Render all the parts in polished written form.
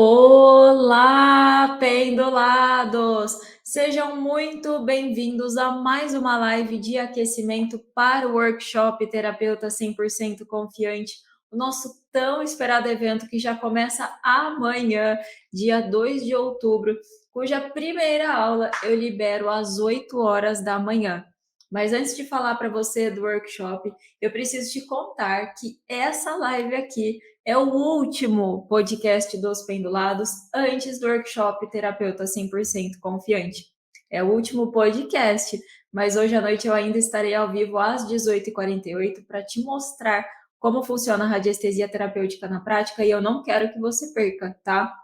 Olá, pendulados! Sejam muito bem-vindos a mais uma live de aquecimento para o workshop Terapeuta 100% Confiante, o nosso tão esperado evento que já começa amanhã, dia 2 de outubro, cuja primeira aula eu libero às 8 horas da manhã. Mas antes de falar para você do workshop, eu preciso te contar que essa live aqui é o último podcast dos pendulados antes do workshop Terapeuta 100% Confiante. É o último podcast, mas hoje à noite eu ainda estarei ao vivo às 18h48 para te mostrar como funciona a radiestesia terapêutica na prática e eu não quero que você perca, tá?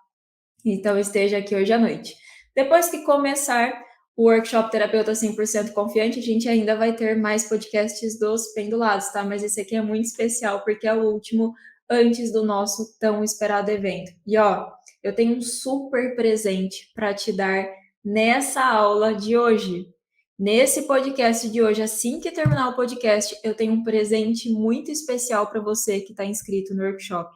Então esteja aqui hoje à noite. Depois que começar o workshop Terapeuta 100% Confiante, a gente ainda vai ter mais podcasts dos pendulados, tá? Mas esse aqui é muito especial porque é o último antes do nosso tão esperado evento. E ó, eu tenho um super presente para te dar nessa aula de hoje. Nesse podcast de hoje, assim que terminar o podcast, eu tenho um presente muito especial para você que está inscrito no workshop.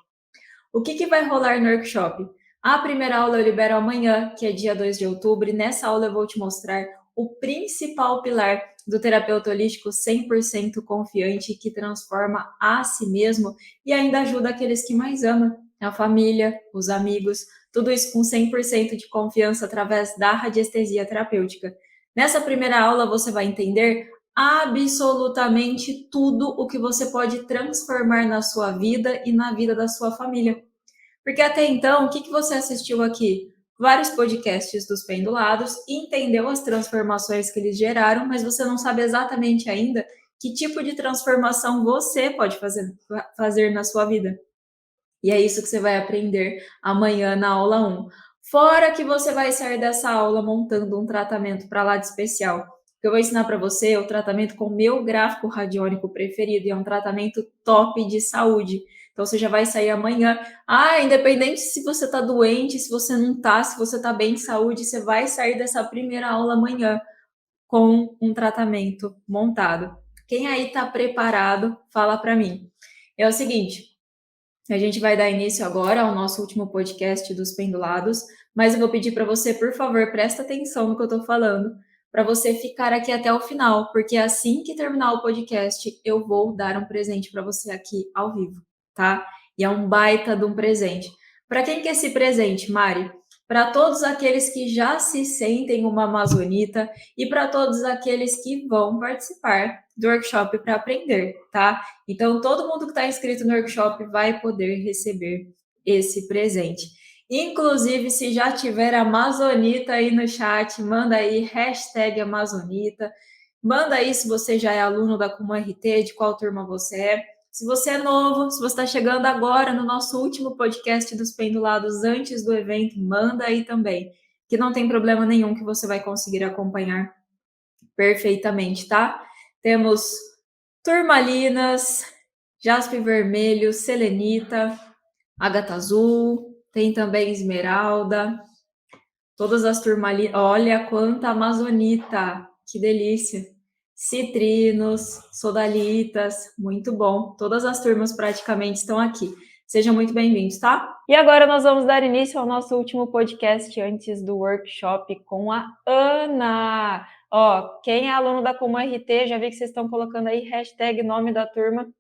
O que vai rolar no workshop? A primeira aula eu libero amanhã, que é dia 2 de outubro, e nessa aula eu vou te mostrar o principal pilar do terapeuta holístico 100% confiante, que transforma a si mesmo e ainda ajuda aqueles que mais amam, a família, os amigos, tudo isso com 100% de confiança através da radiestesia terapêutica. Nessa primeira aula você vai entender absolutamente tudo o que você pode transformar na sua vida e na vida da sua família. Porque até então, o que você assistiu aqui? Vários podcasts dos pendulados, entendeu as transformações que eles geraram, mas você não sabe exatamente ainda que tipo de transformação você pode fazer na sua vida. E é isso que você vai aprender amanhã na aula 1. Fora que você vai sair dessa aula montando um tratamento para lá de especial. Eu vou ensinar para você o tratamento com o meu gráfico radiônico preferido, e é um tratamento top de saúde. Então você já vai sair amanhã. Independente se você está doente, se você não está, se você está bem de saúde, você vai sair dessa primeira aula amanhã com um tratamento montado. Quem aí está preparado, fala para mim. É o seguinte, a gente vai dar início agora ao nosso último podcast dos pendulados, mas eu vou pedir para você, por favor, presta atenção no que eu estou falando, para você ficar aqui até o final, porque assim que terminar o podcast, eu vou dar um presente para você aqui ao vivo, tá? E é um baita de um presente. Para quem que é esse presente, Mari? Para todos aqueles que já se sentem uma amazonita e para todos aqueles que vão participar do workshop para aprender, tá? Então, todo mundo que está inscrito no workshop vai poder receber esse presente. Inclusive, se já tiver Amazonita aí no chat, manda aí hashtag Amazonita. Manda aí se você já é aluno da Kumu RT, de qual turma você é. Se você é novo, se você está chegando agora no nosso último podcast dos pendulados antes do evento, manda aí também, que não tem problema nenhum, que você vai conseguir acompanhar perfeitamente, tá? Temos turmalinas, jaspe vermelho, selenita, ágata azul, tem também esmeralda, todas as turmalinas. Olha quanta amazonita, que delícia! Citrinos, sodalitas, muito bom. Todas as turmas praticamente estão aqui. Sejam muito bem-vindos, tá? E agora nós vamos dar início ao nosso último podcast antes do workshop com a Ana. Ó, quem é aluno da Kumu RT, já vi que vocês estão colocando aí hashtag nome da turma.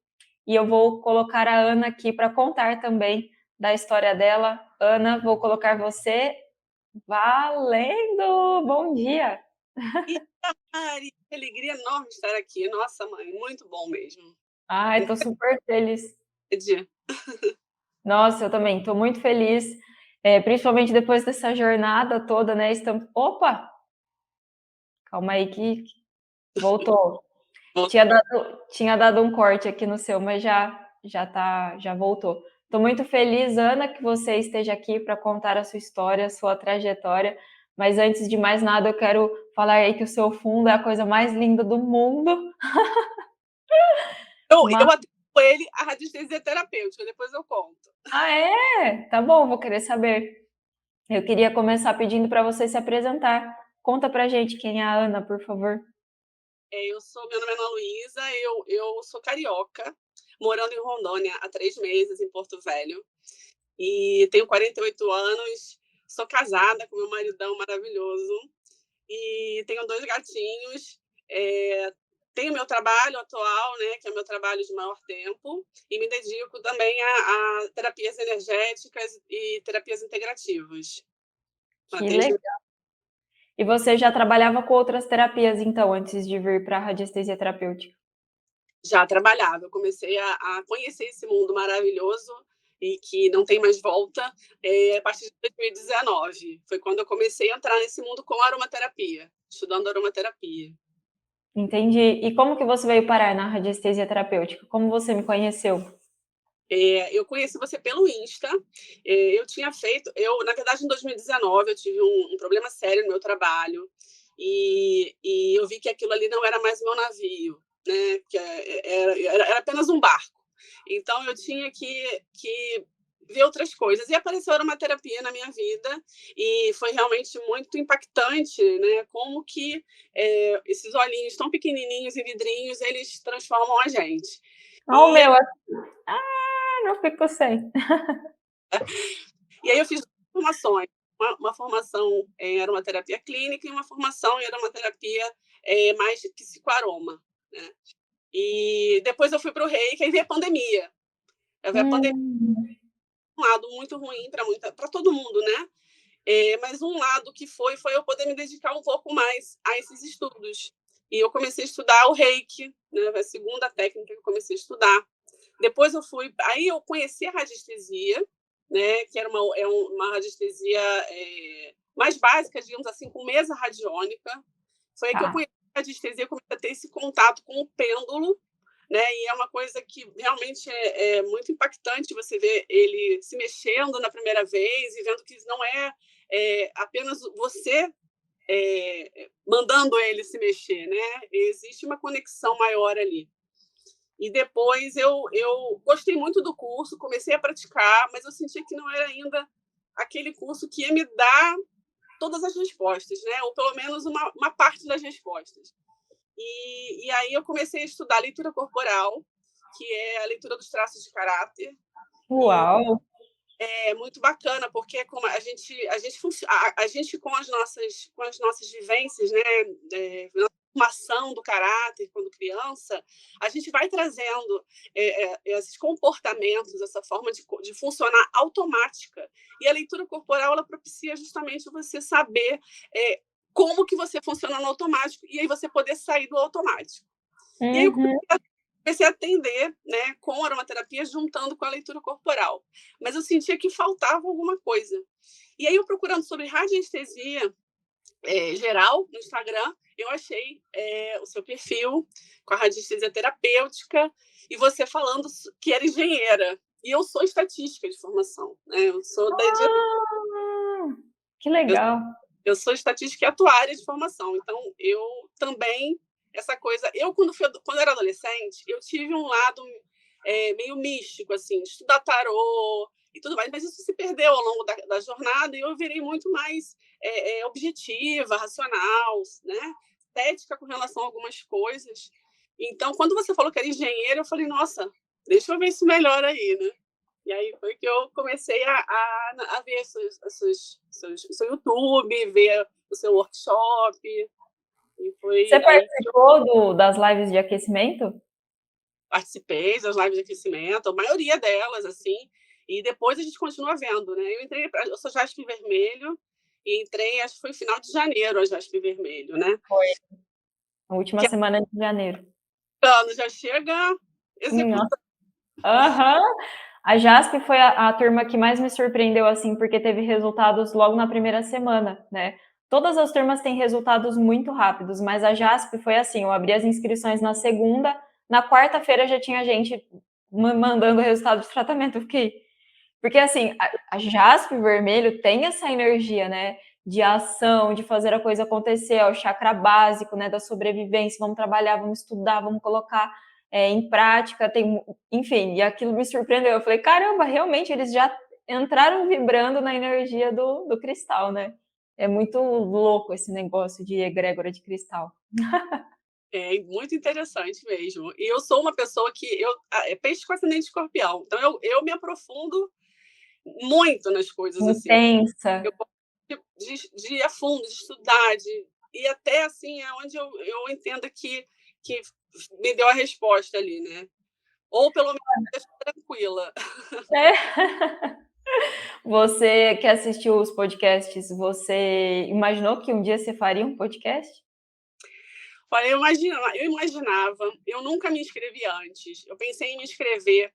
E eu vou colocar a Ana aqui para contar também da história dela. Ana, vou colocar você. Valendo! Bom dia! Mari, que alegria enorme estar aqui. Nossa, mãe, muito bom mesmo. Ai, tô super feliz. Nossa, eu também tô muito feliz, principalmente depois dessa jornada toda, né? Opa! Calma aí que voltou. Tinha dado um corte aqui no seu, mas já voltou. Estou muito feliz, Ana, que você esteja aqui para contar a sua história, a sua trajetória. Mas antes de mais nada, eu quero falar aí que o seu fundo é a coisa mais linda do mundo. Eu atendo ele a radiestesia terapêutica, depois eu conto. Ah, é? Tá bom, vou querer saber. Eu queria começar pedindo para você se apresentar. Conta pra gente quem é a Ana, por favor. Meu nome é Ana Luísa, eu sou carioca, morando em Rondônia há 3 meses, em Porto Velho. e tenho 48 anos, sou casada com meu maridão maravilhoso e tenho 2 gatinhos. Tenho meu trabalho atual, né, que é o meu trabalho de maior tempo, e me dedico também a terapias energéticas e terapias integrativas. Que legal. E você já trabalhava com outras terapias, então, antes de vir para a radiestesia terapêutica? Já trabalhava. Eu comecei a conhecer esse mundo maravilhoso e que não tem mais volta, a partir de 2019. Foi quando eu comecei a entrar nesse mundo com aromaterapia, estudando aromaterapia. Entendi. E como que você veio parar na radiestesia terapêutica? Como você me conheceu? Eu conheci você pelo Insta. Eu tinha feito, na verdade, em 2019, eu tive um problema sério no meu trabalho e eu vi que aquilo ali não era mais meu navio, né? Que era apenas um barco. Então eu tinha que ver outras coisas. E apareceu a aromaterapia na minha vida e foi realmente muito impactante, né? Como que esses olhinhos tão pequenininhos e vidrinhos, eles transformam a gente. Ó o E meu aqui. Ah, não fico sem. E aí eu fiz 2 formações, uma formação em aromaterapia clínica e uma formação em aromaterapia, mais psicoaroma, né. E depois eu fui para o reiki, aí veio a pandemia. Aí veio a pandemia, Hum. um lado muito ruim para todo mundo, né. Mas um lado que foi eu poder me dedicar um pouco mais a esses estudos. E eu comecei a estudar o reiki, né, a segunda técnica que eu comecei a estudar. Depois aí eu conheci a radiestesia, né, que uma radiestesia mais básica, digamos assim, com mesa radiônica. Foi aí que eu Tá. conheci a radiestesia, comecei a ter esse contato com o pêndulo, né, e é uma coisa que realmente é muito impactante você ver ele se mexendo na primeira vez e vendo que não é apenas você mandando ele se mexer, né? Existe uma conexão maior ali. E depois eu gostei muito do curso, comecei a praticar, mas eu senti que não era ainda aquele curso que ia me dar todas as respostas, né? Ou pelo menos uma parte das respostas. E aí eu comecei a estudar leitura corporal, que é a leitura dos traços de caráter, e Uau! é muito bacana, porque como a gente com as nossas vivências, né, na formação do caráter quando criança, a gente vai trazendo esses comportamentos, essa forma de funcionar automática. E a leitura corporal, ela propicia justamente você saber como que você funciona no automático, e aí você poder sair do automático. E aí eu Uhum. comecei a atender, né, com aromaterapia, juntando com a leitura corporal. Mas eu sentia que faltava alguma coisa. E aí, eu procurando sobre radiestesia geral no Instagram, eu achei o seu perfil com a radiestesia terapêutica e você falando que era engenheira. E eu sou estatística de formação, né? Eu sou da Ah, que eu, legal. eu sou estatística e atuária de formação. Então, eu também essa coisa. Quando era adolescente, eu tive um lado meio místico, assim, de estudar tarô e tudo mais, mas isso se perdeu ao longo da jornada e eu virei muito mais objetiva, racional, né? Estética com relação a algumas coisas. Então, quando você falou que era engenheiro, eu falei, nossa, deixa eu ver isso melhor aí, né? E aí foi que eu comecei a ver o seu YouTube, ver o seu workshop, e Você foi aí que eu participou das lives de aquecimento? participei das lives de aquecimento, a maioria delas, assim, e depois a gente continua vendo, né? Eu sou Jaspe Vermelho, e entrei, acho que foi final de janeiro, a Jaspe Vermelho, né? Foi, a última Que semana de janeiro. ano já chega Nossa. executando. Aham. A JASP foi a turma que mais me surpreendeu, assim, porque teve resultados logo na primeira semana, né? Todas as turmas têm resultados muito rápidos, mas a JASP foi assim, eu abri as inscrições na segunda, na quarta-feira já tinha gente mandando o resultado de tratamento. Eu fiquei... Porque, assim, a JASP vermelho tem essa energia, né? De ação, de fazer a coisa acontecer, é o chakra básico, né? Da sobrevivência, vamos trabalhar, vamos estudar, vamos colocar em prática, enfim, e aquilo me surpreendeu. Eu falei, caramba, realmente eles já entraram vibrando na energia do cristal, né? É muito louco esse negócio de egrégora de cristal. É muito interessante mesmo. E eu sou uma pessoa que é peixe com ascendente escorpião, então eu me aprofundo muito nas coisas, assim. Intensa. Eu gosto de ir a fundo, de estudar, de e até, assim, é onde eu entendo que me deu a resposta ali, né. Ou pelo menos deixa tranquila. É. Você que assistiu os podcasts, você imaginou que um dia você faria um podcast? Olha, eu imaginava, eu nunca me inscrevi antes. Eu pensei em me inscrever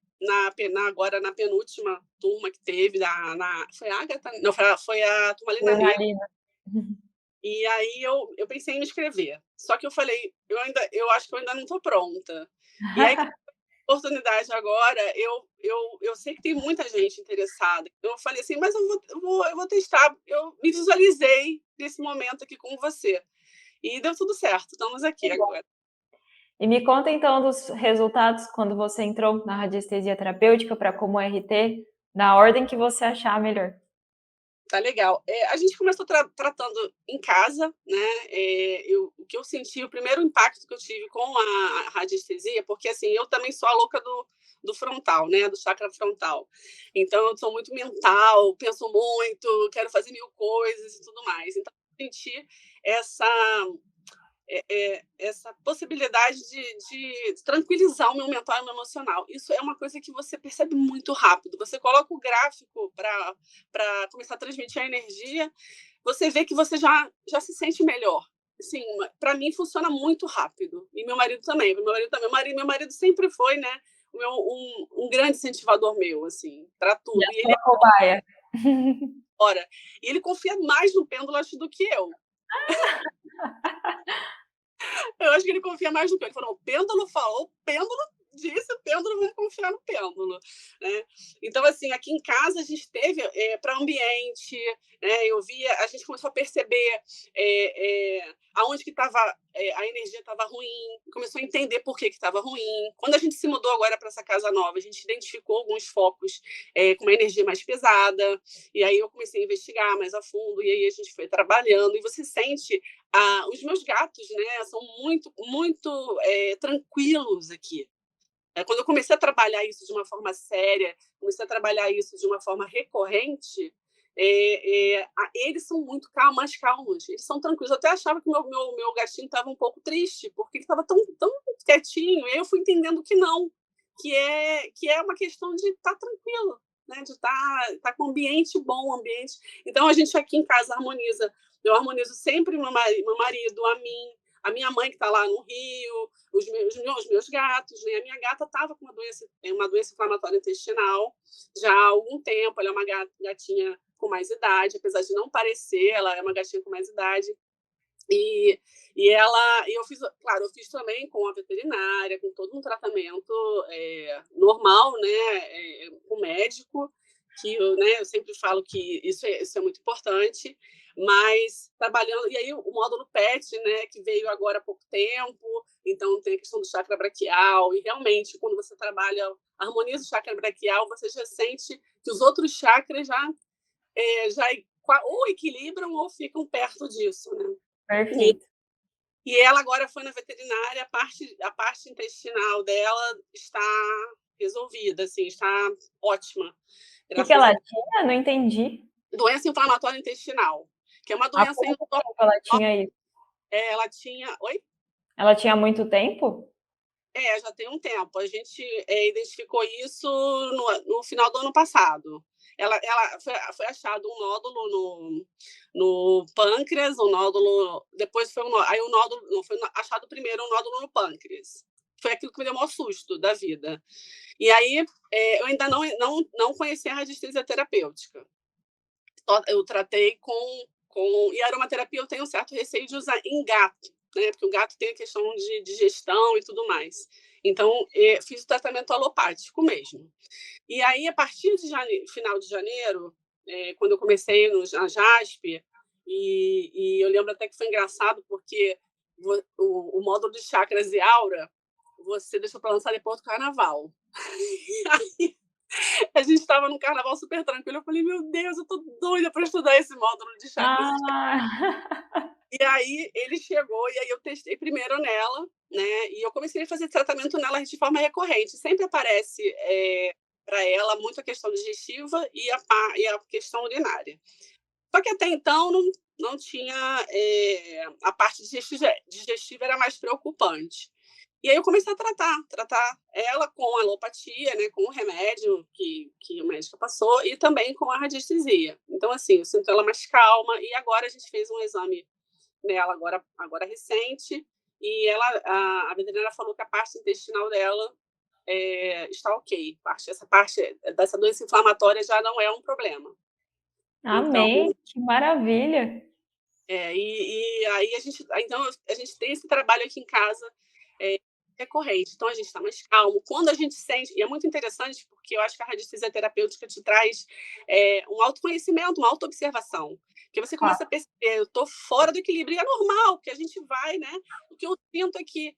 agora na penúltima turma que teve foi a Agatha? Não, foi a turma Lina Rio. Jornalina. E aí eu pensei em me inscrever. Só que eu falei: eu acho que eu ainda não estou pronta". E aí, com a oportunidade agora, eu sei que tem muita gente interessada. Então eu falei assim: "Mas eu vou testar". Eu me visualizei nesse momento aqui com você. E deu tudo certo, estamos aqui agora. E me conta então dos resultados quando você entrou na radiestesia terapêutica para como RT, na ordem que você achar melhor. Tá legal. A gente começou tratando em casa, né? O que eu senti, o primeiro impacto que eu tive com a radiestesia, porque assim, eu também sou a louca do frontal, né? Do chakra frontal. Então, eu sou muito mental, penso muito, quero fazer mil coisas e tudo mais. Então, eu senti essa essa possibilidade de tranquilizar o meu mental e o meu emocional. Isso é uma coisa que você percebe muito rápido. Você coloca o gráfico para começar a transmitir a energia, você vê que você já se sente melhor. Assim, para mim funciona muito rápido. E meu marido também. Meu marido sempre foi, né, um grande incentivador meu, assim, para E tudo. a sua cobaia. Ora, e ele confia mais no pêndulo, acho, do que eu. Eu acho que ele confia mais no que eu. Ele falou: "O pêndulo falou, o pêndulo disse, o pêndulo, vamos confiar no pêndulo", né. Então, assim, aqui em casa a gente teve, para ambiente, né, a gente começou a perceber, aonde que estava, a energia estava ruim, começou a entender por que estava ruim. Quando a gente se mudou agora para essa casa nova, a gente identificou alguns focos, com uma energia mais pesada, e aí eu comecei a investigar mais a fundo, e aí a gente foi trabalhando, e você sente os meus gatos, né, são muito, muito tranquilos aqui. Quando eu comecei a trabalhar isso de uma forma séria, comecei a trabalhar isso de uma forma recorrente, eles são muito mais calmos, eles são tranquilos. Eu até achava que meu gatinho estava um pouco triste, porque ele estava tão quietinho, e aí eu fui entendendo que não, que é uma questão de estar tranquilo, né, de estar com um ambiente bom, um ambiente. Então a gente aqui em casa harmoniza. Eu harmonizo sempre meu marido, a minha mãe que está lá no Rio, os meus gatos, né? A minha gata estava com uma doença inflamatória intestinal já há algum tempo. Ela é uma gatinha com mais idade, apesar de não parecer, ela é uma gatinha com mais idade. E, e eu fiz, claro, eu fiz também com a veterinária, com todo um tratamento normal, né, com o médico, eu sempre falo que isso é muito importante, mas trabalhando, e aí o módulo PET, né, que veio agora há pouco tempo, então tem a questão do chakra braquial, e realmente, quando você harmoniza o chakra braquial, você já sente que os outros chakras já ou equilibram ou ficam perto disso, né? E, Perfeito. e ela agora foi na veterinária, a parte intestinal dela está resolvida, assim, está ótima, O que que graças a ela Deus. tinha? Não entendi. Doença inflamatória intestinal, que é uma Há doença quanto tempo ela tinha isso? ela tinha. Oi? Ela tinha muito tempo? Já tem um tempo. A gente identificou isso no final do ano passado. Ela foi achado um nódulo no pâncreas, um nódulo. Depois foi aí o nódulo. Não, foi achado primeiro um nódulo no pâncreas. Foi aquilo que me deu o maior susto da vida. E aí eu ainda não conhecia a radiestesia terapêutica. Eu tratei com. E a aromaterapia eu tenho um certo receio de usar em gato, né? Porque o gato tem a questão de digestão e tudo mais. Então, fiz o tratamento alopático mesmo. E aí, a partir de final de janeiro, quando eu comecei na JASP, e eu lembro até que foi engraçado, porque o módulo de chakras e aura você deixou para lançar depois do carnaval. A gente estava num carnaval super tranquilo. Eu falei: meu Deus, eu tô doida para estudar esse módulo de chakras. Ah. E aí ele chegou, e aí eu testei primeiro nela, né? E eu comecei a fazer tratamento nela de forma recorrente. Sempre aparece para ela muito a questão digestiva e a questão urinária. Só que até então não tinha, a parte digestiva era mais preocupante. E aí eu comecei a tratar ela com alopatia, né, com o remédio que o médico passou e também com a radiestesia. Então, assim, eu sinto ela mais calma e agora a gente fez um exame nela agora recente e a veterinária falou que a parte intestinal dela está ok. Essa parte dessa doença inflamatória já não é um problema. Então, Amém, que maravilha. e aí a gente tem esse trabalho aqui em casa é, recorrente. Então a gente está mais calmo. Quando a gente sente, e é muito interessante porque eu acho que a radiestesia terapêutica te traz um autoconhecimento, uma autoobservação. Que você Tá. começa a perceber, eu estou fora do equilíbrio, e é normal, que a gente vai, né? O que eu sinto é que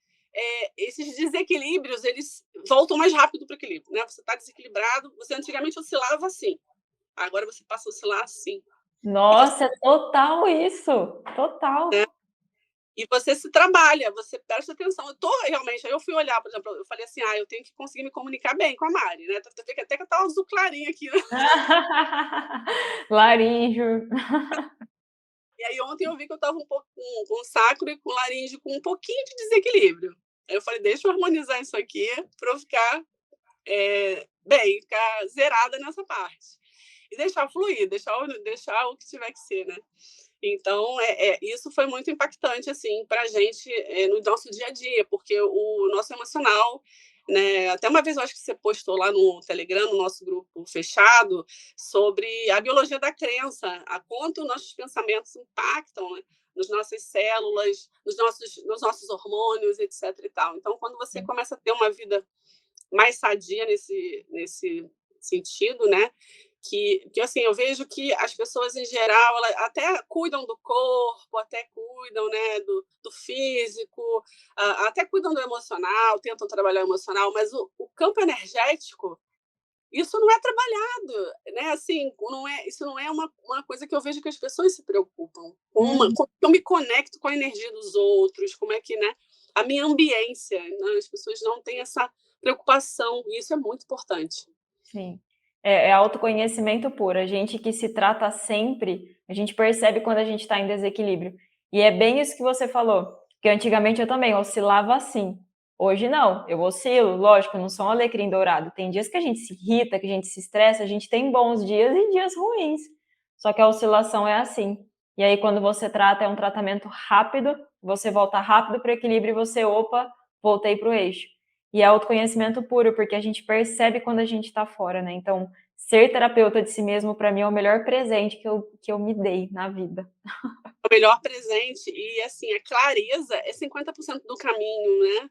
esses desequilíbrios, eles voltam mais rápido para o equilíbrio, né? Você está desequilibrado, você antigamente oscilava assim, agora você passa a oscilar assim. Nossa, é total isso, total. E você se trabalha, você presta atenção. Eu tô realmente, aí eu fui olhar, por exemplo, eu falei assim, eu tenho que conseguir me comunicar bem com a Mari, né? Até que eu tava azul clarinho aqui, né? Laríngeo. E aí ontem eu vi que eu tava um pouco com sacro e com laringe com um pouquinho de desequilíbrio. Aí eu falei, deixa eu harmonizar isso aqui para eu ficar bem, ficar zerada nessa parte. E deixar fluir, deixar o que tiver que ser, né? Então, isso foi muito impactante, assim, para a gente no nosso dia a dia, porque o nosso emocional, né? Até uma vez eu acho que você postou lá no Telegram, no nosso grupo fechado, sobre a biologia da crença, a quanto nossos pensamentos impactam, né, nas nossas células, nos nossos hormônios, etc. E tal. Então, quando você começa a ter uma vida mais sadia nesse sentido, né? Que assim, eu vejo que as pessoas em geral elas até cuidam do corpo, até cuidam, né, do físico, até cuidam do emocional, tentam trabalhar o emocional, mas o campo energético, isso não é trabalhado, né? Assim, isso não é uma coisa que eu vejo que as pessoas se preocupam. Como eu me conecto com a energia dos outros, como é que, né? A minha ambiência, né? As pessoas não têm essa preocupação, e isso é muito importante. Sim. É autoconhecimento puro. A gente que se trata sempre, a gente percebe quando a gente está em desequilíbrio. E é bem isso que você falou, que antigamente eu também oscilava assim. Hoje não, eu oscilo, lógico, eu não sou um alecrim dourado. Tem dias que a gente se irrita, que a gente se estressa, a gente tem bons dias e dias ruins. Só que a oscilação é assim. E aí quando você trata, é um tratamento rápido, você volta rápido para o equilíbrio e você, opa, voltei para o eixo. E é autoconhecimento puro, porque a gente percebe quando a gente está fora, né? Então, ser terapeuta de si mesmo, para mim, é o melhor presente que eu me dei na vida. O melhor presente, e assim, a clareza é 50% do caminho, né?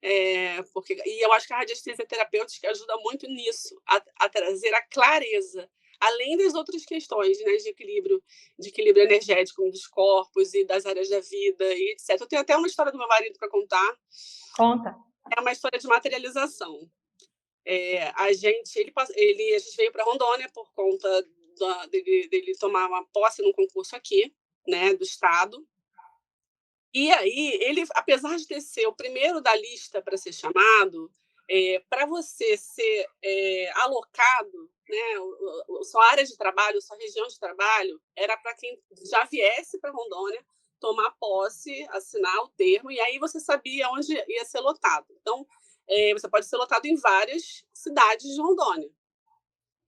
E eu acho que a radiestesia terapêutica ajuda muito nisso, a trazer a clareza, além das outras questões, né, de equilíbrio energético dos corpos e das áreas da vida e etc. Eu tenho até uma história do meu marido para contar. Conta. É uma história de materialização. A gente veio para Rondônia por conta dele tomar uma posse num concurso aqui, né, do estado. E aí, ele, apesar de ter ser o primeiro da lista para ser chamado, para você ser alocado, né, sua área de trabalho, sua região de trabalho, era para quem já viesse para Rondônia tomar posse, assinar o termo, e aí você sabia onde ia ser lotado. Então, você pode ser lotado em várias cidades de Rondônia.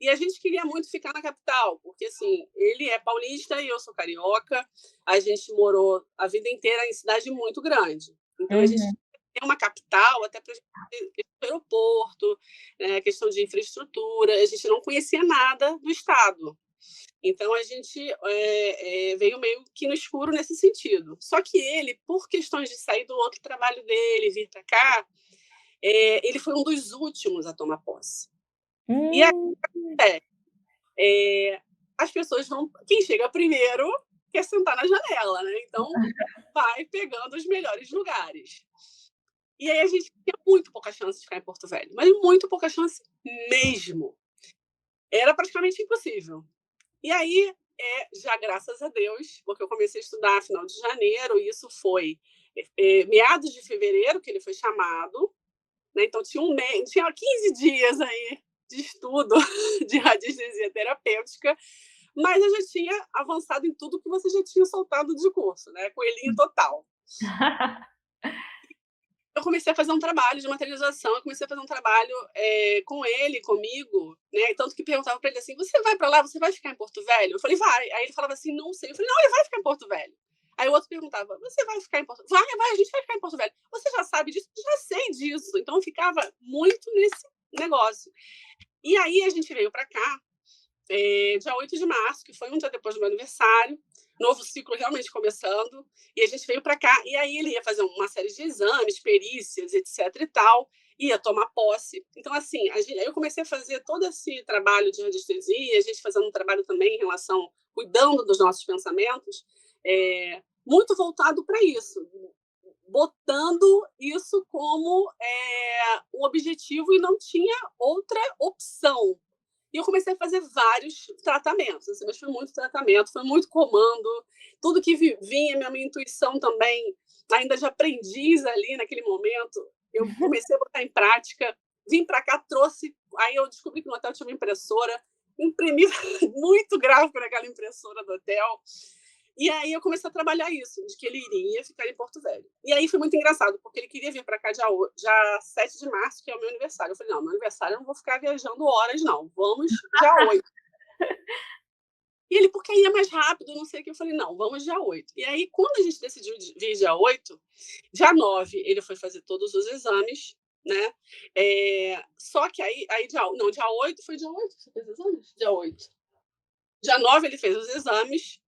E a gente queria muito ficar na capital, porque assim, ele é paulista e eu sou carioca. A gente morou a vida inteira em cidade muito grande. Então a gente tem uma capital até para aeroporto, questão de infraestrutura. A gente não conhecia nada do estado. Então a gente veio meio que no escuro nesse sentido. Só que ele, por questões de sair do outro trabalho dele, vir para cá, ele foi um dos últimos a tomar posse. E aí, as pessoas vão. Quem chega primeiro quer sentar na janela, né? Então, vai pegando os melhores lugares. E aí a gente tinha muito pouca chance de ficar em Porto Velho, mas muito pouca chance mesmo. Era praticamente impossível. E aí, já graças a Deus, porque eu comecei a estudar no final de janeiro, e isso foi meados de fevereiro que ele foi chamado, né? Então tinha 15 dias aí de estudo de radiestesia terapêutica, mas eu já tinha avançado em tudo que você já tinha soltado de curso, né? Coelhinho total. Eu comecei a fazer um trabalho de materialização, eu comecei a fazer um trabalho com ele, comigo, né? Tanto que perguntava para ele assim: você vai para lá, você vai ficar em Porto Velho? Eu falei: vai. Aí ele falava assim: não sei. Eu falei: não, ele vai ficar em Porto Velho. Aí o outro perguntava: você vai ficar em Porto Velho? Vai, a gente vai ficar em Porto Velho. Você já sabe disso? Já sei disso. Então eu ficava muito nesse negócio. E aí a gente veio para cá, dia 8 de março, que foi um dia depois do meu aniversário, novo ciclo realmente começando, e a gente veio para cá, e aí ele ia fazer uma série de exames, perícias, etc e tal, ia tomar posse. Então, assim, aí eu comecei a fazer todo esse trabalho de radiestesia, a gente fazendo um trabalho também em relação, cuidando dos nossos pensamentos, muito voltado para isso, botando isso como um objetivo e não tinha outra opção. E eu comecei a fazer vários tratamentos, assim, mas foi muito tratamento, foi muito comando, tudo que vinha, minha intuição também, ainda de aprendiz ali naquele momento, eu comecei a botar em prática, vim para cá, trouxe, aí eu descobri que no hotel tinha uma impressora, imprimi muito gráfico naquela impressora do hotel, e aí eu comecei a trabalhar isso, de que ele iria ficar em Porto Velho. E aí foi muito engraçado, porque ele queria vir para cá dia 7 de março, que é o meu aniversário. Eu falei: não, meu aniversário eu não vou ficar viajando horas, não. Vamos dia 8. E ele: porque aí é mais rápido, não sei o que. Eu falei: não, vamos dia 8. E aí, quando a gente decidiu vir dia 8, dia 9 ele foi fazer todos os exames, né? Só que aí dia 8 foi dia 8? Você fez exames? Dia 8. Dia 9 ele fez os exames.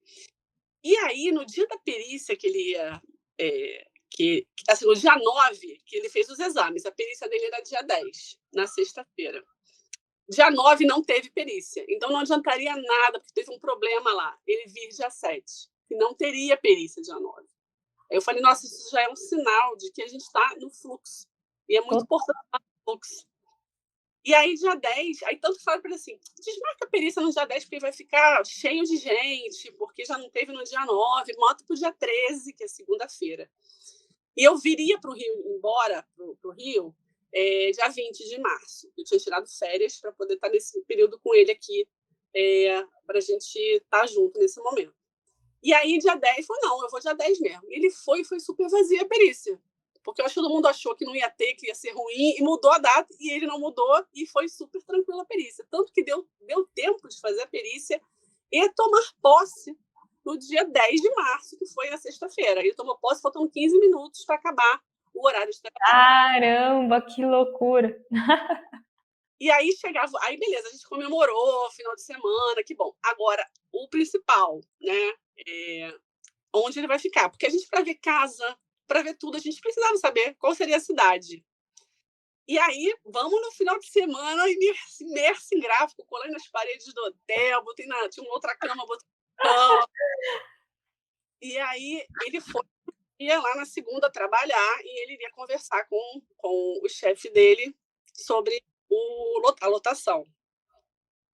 E aí, no dia da perícia que ele ia. No dia 9, que ele fez os exames, a perícia dele era dia 10, na sexta-feira. Dia 9 não teve perícia, então não adiantaria nada, porque teve um problema lá. Ele vir dia 7, que não teria perícia dia 9. Aí eu falei: nossa, isso já é um sinal de que a gente está no fluxo. E é muito importante estar no fluxo. E aí, dia 10, aí tanto fala para ele assim: desmarca a perícia no dia 10, porque vai ficar cheio de gente, porque já não teve no dia 9, bota para o dia 13, que é segunda-feira. E eu viria para o Rio, embora para o Rio, dia 20 de março. Eu tinha tirado férias para poder estar nesse período com ele aqui, para a gente estar junto nesse momento. E aí, dia 10, falou: não, eu vou dia 10 mesmo. E ele foi super vazia a perícia. Porque eu acho que todo mundo achou que não ia ter, que ia ser ruim, e mudou a data, e ele não mudou, e foi super tranquila a perícia. Tanto que deu tempo de fazer a perícia e tomar posse no dia 10 de março, que foi na sexta-feira. Ele tomou posse, faltam 15 minutos para acabar o horário de terapia. Caramba, que loucura! E aí chegava, aí beleza, a gente comemorou, final de semana, que bom. Agora, o principal, né, onde ele vai ficar. Porque a gente, para ver casa, para ver tudo, a gente precisava saber qual seria a cidade. E aí, vamos no final de semana, imerso em gráfico, colei nas paredes do hotel, tinha uma outra cama, botei cama. E aí, ele ia lá na segunda trabalhar e ele iria conversar com o chefe dele sobre a lotação.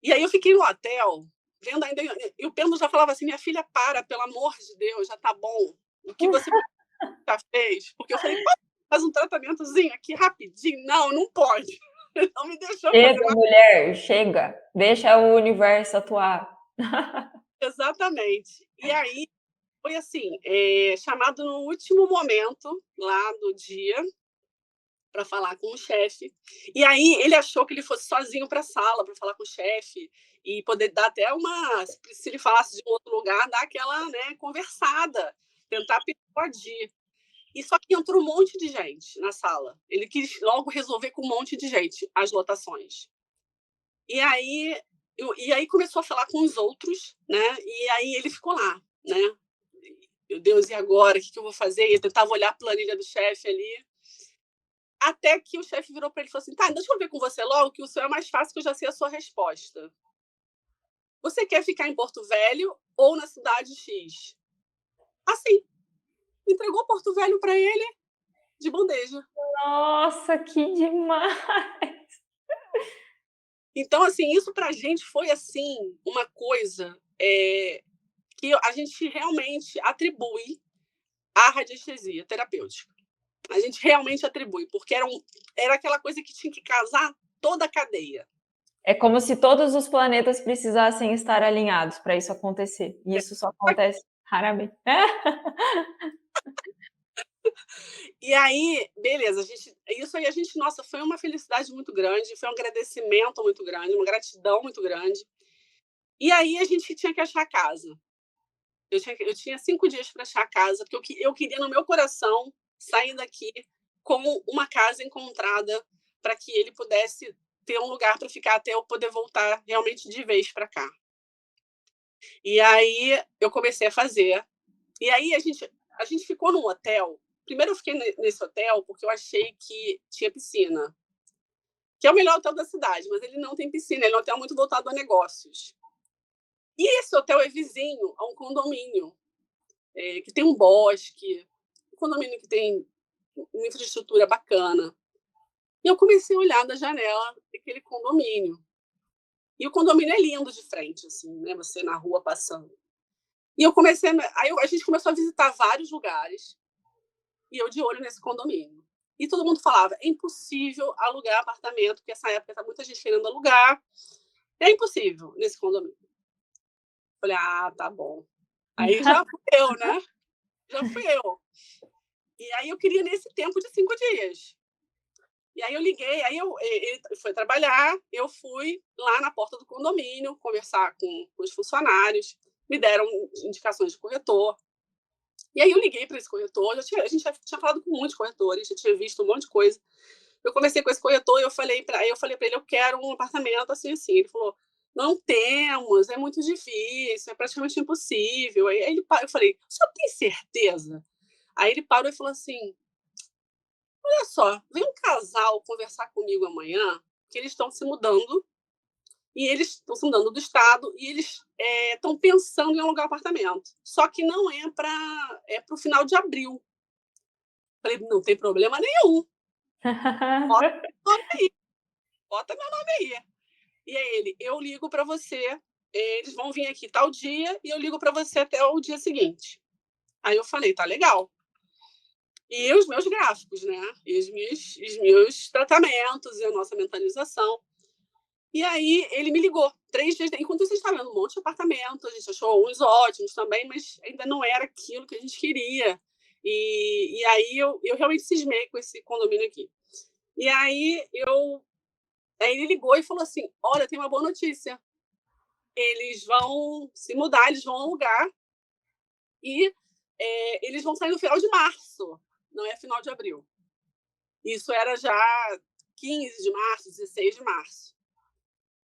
E aí eu fiquei no hotel, vendo ainda, e o Pedro já falava assim: minha filha, pelo amor de Deus, já tá bom. O que você já fez? Porque eu falei: faz um tratamentozinho aqui rapidinho. Não pode. Não me deixou fazer Chega, mulher, chega. Deixa o universo atuar. Exatamente. E aí foi assim, chamado no último momento lá do dia para falar com o chefe. E aí ele achou que ele fosse sozinho para a sala para falar com o chefe e poder dar até se ele falasse de um outro lugar, dar aquela, né, conversada, tentar persuadir. E só que entrou um monte de gente na sala. Ele quis logo resolver com um monte de gente as lotações. E aí começou a falar com os outros, né? E aí ele ficou lá, né? Meu Deus, e agora? O que eu vou fazer? E eu tentava olhar a planilha do chefe ali. Até que o chefe virou para ele e falou assim: tá, deixa eu ver com você logo, que o seu é mais fácil, que eu já sei a sua resposta. Você quer ficar em Porto Velho ou na cidade X? Assim, entregou Porto Velho para ele de bandeja. Nossa, que demais! Então, assim, isso para a gente foi assim uma coisa que a gente realmente atribui à radiestesia terapêutica. A gente realmente atribui, porque era aquela coisa que tinha que casar toda a cadeia. É como se todos os planetas precisassem estar alinhados para isso acontecer. E isso só acontece raramente. E aí, beleza, isso aí nossa, foi uma felicidade muito grande, foi um agradecimento muito grande, uma gratidão muito grande. E aí a gente tinha que achar a casa. Eu tinha 5 dias para achar a casa, porque eu queria no meu coração sair daqui com uma casa encontrada para que ele pudesse ter um lugar para ficar até eu poder voltar realmente de vez para cá. E aí eu comecei a fazer. E aí a gente ficou num hotel. Primeiro eu fiquei nesse hotel porque eu achei que tinha piscina, que é o melhor hotel da cidade, mas ele não tem piscina, ele é um hotel muito voltado a negócios. E esse hotel é vizinho a um condomínio, que tem um bosque, um condomínio que tem uma infraestrutura bacana. E eu comecei a olhar da janela daquele condomínio. E o condomínio é lindo de frente, assim, né? Você na rua passando. E eu comecei, a gente começou a visitar vários lugares e eu de olho nesse condomínio. E todo mundo falava, é impossível alugar apartamento, porque essa época tá muita gente querendo alugar. É impossível nesse condomínio. Falei, ah, tá bom. Aí já fui eu, né? Já fui eu. E aí eu queria nesse tempo de 5 dias. E aí eu liguei, ele foi trabalhar, eu fui lá na porta do condomínio conversar com os funcionários, me deram indicações de corretor. E aí eu liguei para esse corretor, a gente já tinha falado com muitos corretores, já tinha visto um monte de coisa. Eu conversei com esse corretor e eu falei para ele, eu quero um apartamento assim, assim. Ele falou, não temos, é muito difícil, é praticamente impossível. Eu falei, o senhor tem certeza? Aí ele parou e falou assim, olha só, vem um casal conversar comigo amanhã, que eles estão se mudando, e eles estão se mudando do estado, e eles estão pensando em alugar um apartamento. Só que não é para o final de abril. Falei, não tem problema nenhum. Bota meu nome aí. Bota meu nome aí. E aí ele, eu ligo para você, eles vão vir aqui tal dia, e eu ligo para você até o dia seguinte. Aí eu falei, tá legal. E os meus gráficos, né? E os meus tratamentos e a nossa mentalização. E aí ele me ligou 3 dias. Enquanto você estava vendo um monte de apartamento, a gente achou uns ótimos também, mas ainda não era aquilo que a gente queria. E aí eu realmente cismei com esse condomínio aqui. E aí ele ligou e falou assim: olha, tem uma boa notícia. Eles vão se mudar, eles vão alugar e eles vão sair no final de março, não é final de abril. Isso era já 15 de março, 16 de março.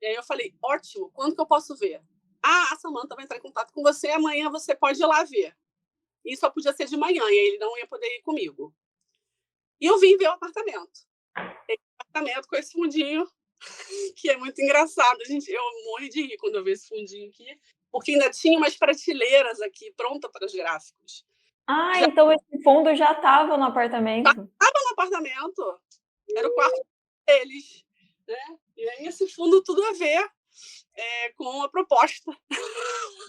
E aí eu falei, ótimo, quando que eu posso ver? Ah, a Samanta vai entrar em contato com você, amanhã você pode ir lá ver. E só podia ser de manhã, e ele não ia poder ir comigo. E eu vim ver o apartamento. O apartamento com esse fundinho, que é muito engraçado. Gente, eu morri de rir quando eu vi esse fundinho aqui, porque ainda tinha umas prateleiras aqui, pronta para os gráficos. Ah, Já então esse fundo já estava no apartamento. estava no apartamento, era o quarto deles. Né? E aí esse fundo tudo a ver com a proposta.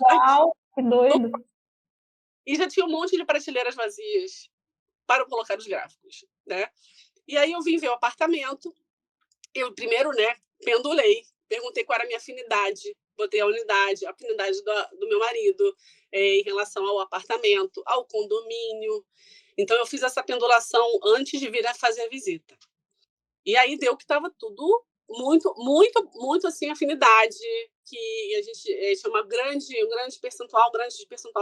Uau, que doido. E já tinha um monte de prateleiras vazias para colocar os gráficos, né? E aí eu vim ver o apartamento. Eu primeiro, né, pendulei, perguntei qual era a minha afinidade, botei a afinidade do meu marido em relação ao apartamento, ao condomínio. Então eu fiz essa pendulação antes de vir a fazer a visita. E aí deu que estava tudo muito, muito, muito assim, afinidade, que a gente tinha um grande percentual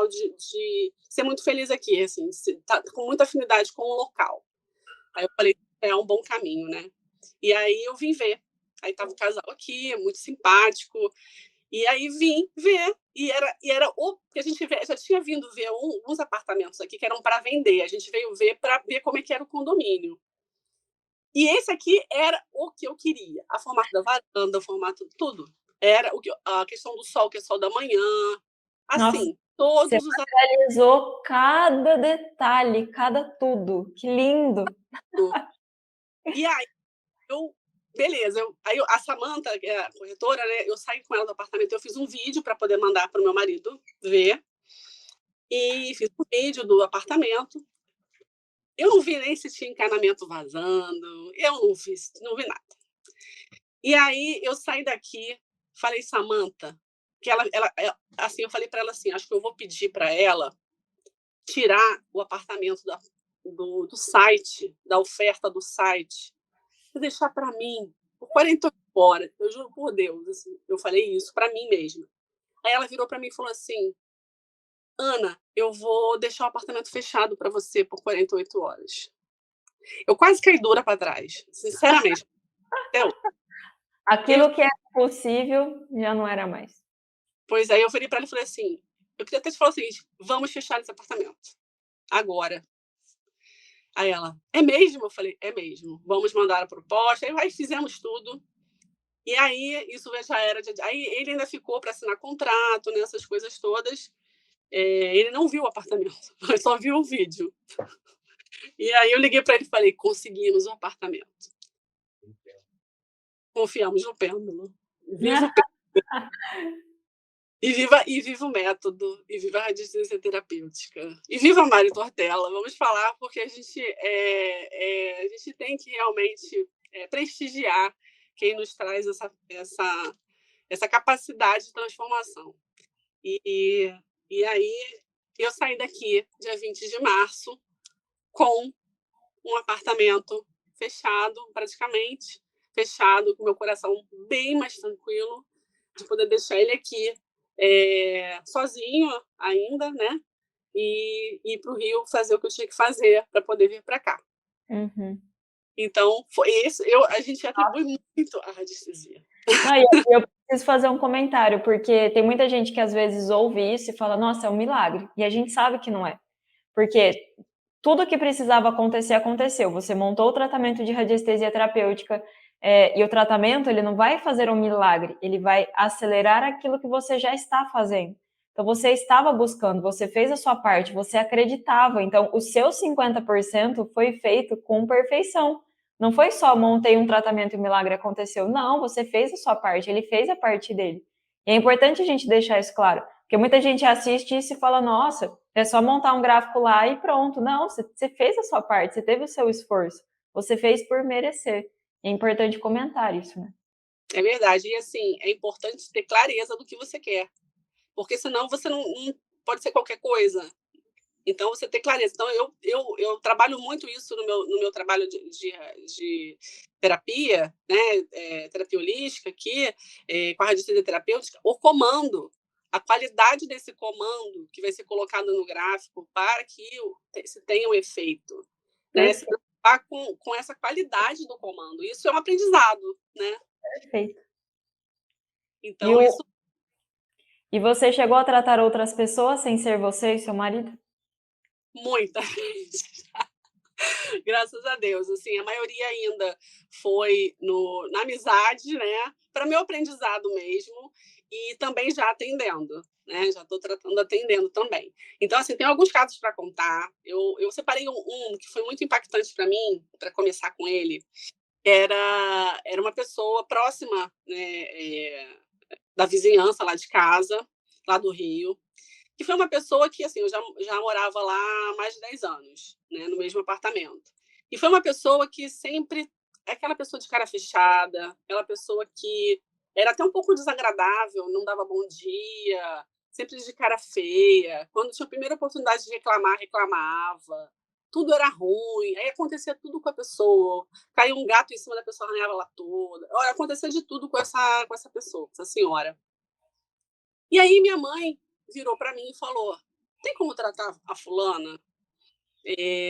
de ser muito feliz aqui, assim, tá com muita afinidade com o local. Aí eu falei, é um bom caminho, né? E aí eu vim ver. Aí tava um casal aqui, muito simpático. E aí vim ver. E era o que a gente já tinha vindo ver uns apartamentos aqui que eram para vender. A gente veio ver para ver como é que era o condomínio. E esse aqui era o que eu queria. A formato da varanda, o formato, tudo. Era a questão do sol, que é sol da manhã. Nossa, Assim, você todos os materializou cada detalhe, cada tudo. Que lindo. aspectos. E aí, beleza, a Samanta, que é a corretora, né, eu saí com ela do apartamento, eu fiz um vídeo para poder mandar para o meu marido ver. E fiz um vídeo do apartamento. Eu não vi nem se tinha encanamento vazando, eu não vi nada. E aí eu saí daqui, falei, Samantha, que assim, eu falei para ela assim, acho que eu vou pedir para ela tirar o apartamento do site, da oferta do site, e deixar para mim por 48 horas. Eu juro por Deus, assim, eu falei isso para mim mesma. Aí ela virou para mim e falou assim, Ana, eu vou deixar o apartamento fechado para você por 48 horas. Eu quase caí dura para trás, sinceramente. Aquilo que é possível já não era mais. Pois aí eu virei para ela e falei assim, eu queria até te falar o seguinte, vamos fechar esse apartamento, agora. Aí ela, é mesmo? Eu falei, é mesmo, vamos mandar a proposta. Aí fizemos tudo. E aí, isso já era... Aí ele ainda ficou para assinar contrato, né, essas coisas todas. Ele não viu o apartamento, só viu o vídeo. E aí eu liguei para ele e falei, conseguimos o apartamento. Confiamos no pêndulo. Viva o pêndulo. E viva o método, e viva a radiestesia terapêutica. E viva a Mari Tortella. Vamos falar, porque a gente tem que realmente prestigiar quem nos traz essa capacidade de transformação. E aí eu saí daqui, dia 20 de março, com um apartamento fechado, praticamente fechado, com meu coração bem mais tranquilo, de poder deixar ele aqui sozinho ainda, né? E ir para o Rio fazer o que eu tinha que fazer para poder vir para cá. Uhum. Então, foi isso. A gente atribui muito à radiestesia. Não, eu preciso fazer um comentário, porque tem muita gente que às vezes ouve isso e fala, nossa, é um milagre. E a gente sabe que não é. Porque tudo que precisava acontecer, aconteceu. Você montou o tratamento de radiestesia terapêutica, e o tratamento, ele não vai fazer um milagre, ele vai acelerar aquilo que você já está fazendo. Então, você estava buscando, você fez a sua parte, você acreditava. Então, o seu 50% foi feito com perfeição. Não foi só montei um tratamento e o milagre aconteceu. Não, você fez a sua parte, ele fez a parte dele. E é importante a gente deixar isso claro, porque muita gente assiste isso e fala, nossa, é só montar um gráfico lá e pronto. Não, você fez a sua parte, você teve o seu esforço, você fez por merecer. É importante comentar isso, né? É verdade. E, assim, é importante ter clareza do que você quer, porque senão você não pode ser qualquer coisa. Então, você ter clareza. Então, eu trabalho muito isso no meu trabalho de terapia, né? Terapia holística aqui, com a radiestesia terapêutica, o comando, a qualidade desse comando que vai ser colocado no gráfico para que se tenha um efeito. Né? Se preocupar com essa qualidade do comando. Isso é um aprendizado, né? Perfeito. Então, isso... E você chegou a tratar outras pessoas sem ser você e seu marido? Muita gente. Graças a Deus. Assim, a maioria ainda foi na amizade, né? Para meu aprendizado mesmo, e também já atendendo, né? Já estou tratando, atendendo também. Então, assim, tem alguns casos para contar. Eu separei um que foi muito impactante para mim, para começar com ele. Era uma pessoa próxima, né, da vizinhança lá de casa, lá do Rio, que foi uma pessoa que, assim, eu já morava lá há mais de 10 anos, né, no mesmo apartamento. E foi uma pessoa que sempre... Aquela pessoa de cara fechada, aquela pessoa que era até um pouco desagradável, não dava bom dia, sempre de cara feia. Quando tinha a primeira oportunidade de reclamar, reclamava. Tudo era ruim, aí acontecia tudo com a pessoa. Caía um gato em cima da pessoa, arranhava ela toda. Olha, acontecia de tudo com essa pessoa, essa senhora. E aí minha mãe virou para mim e falou, tem como tratar a fulana?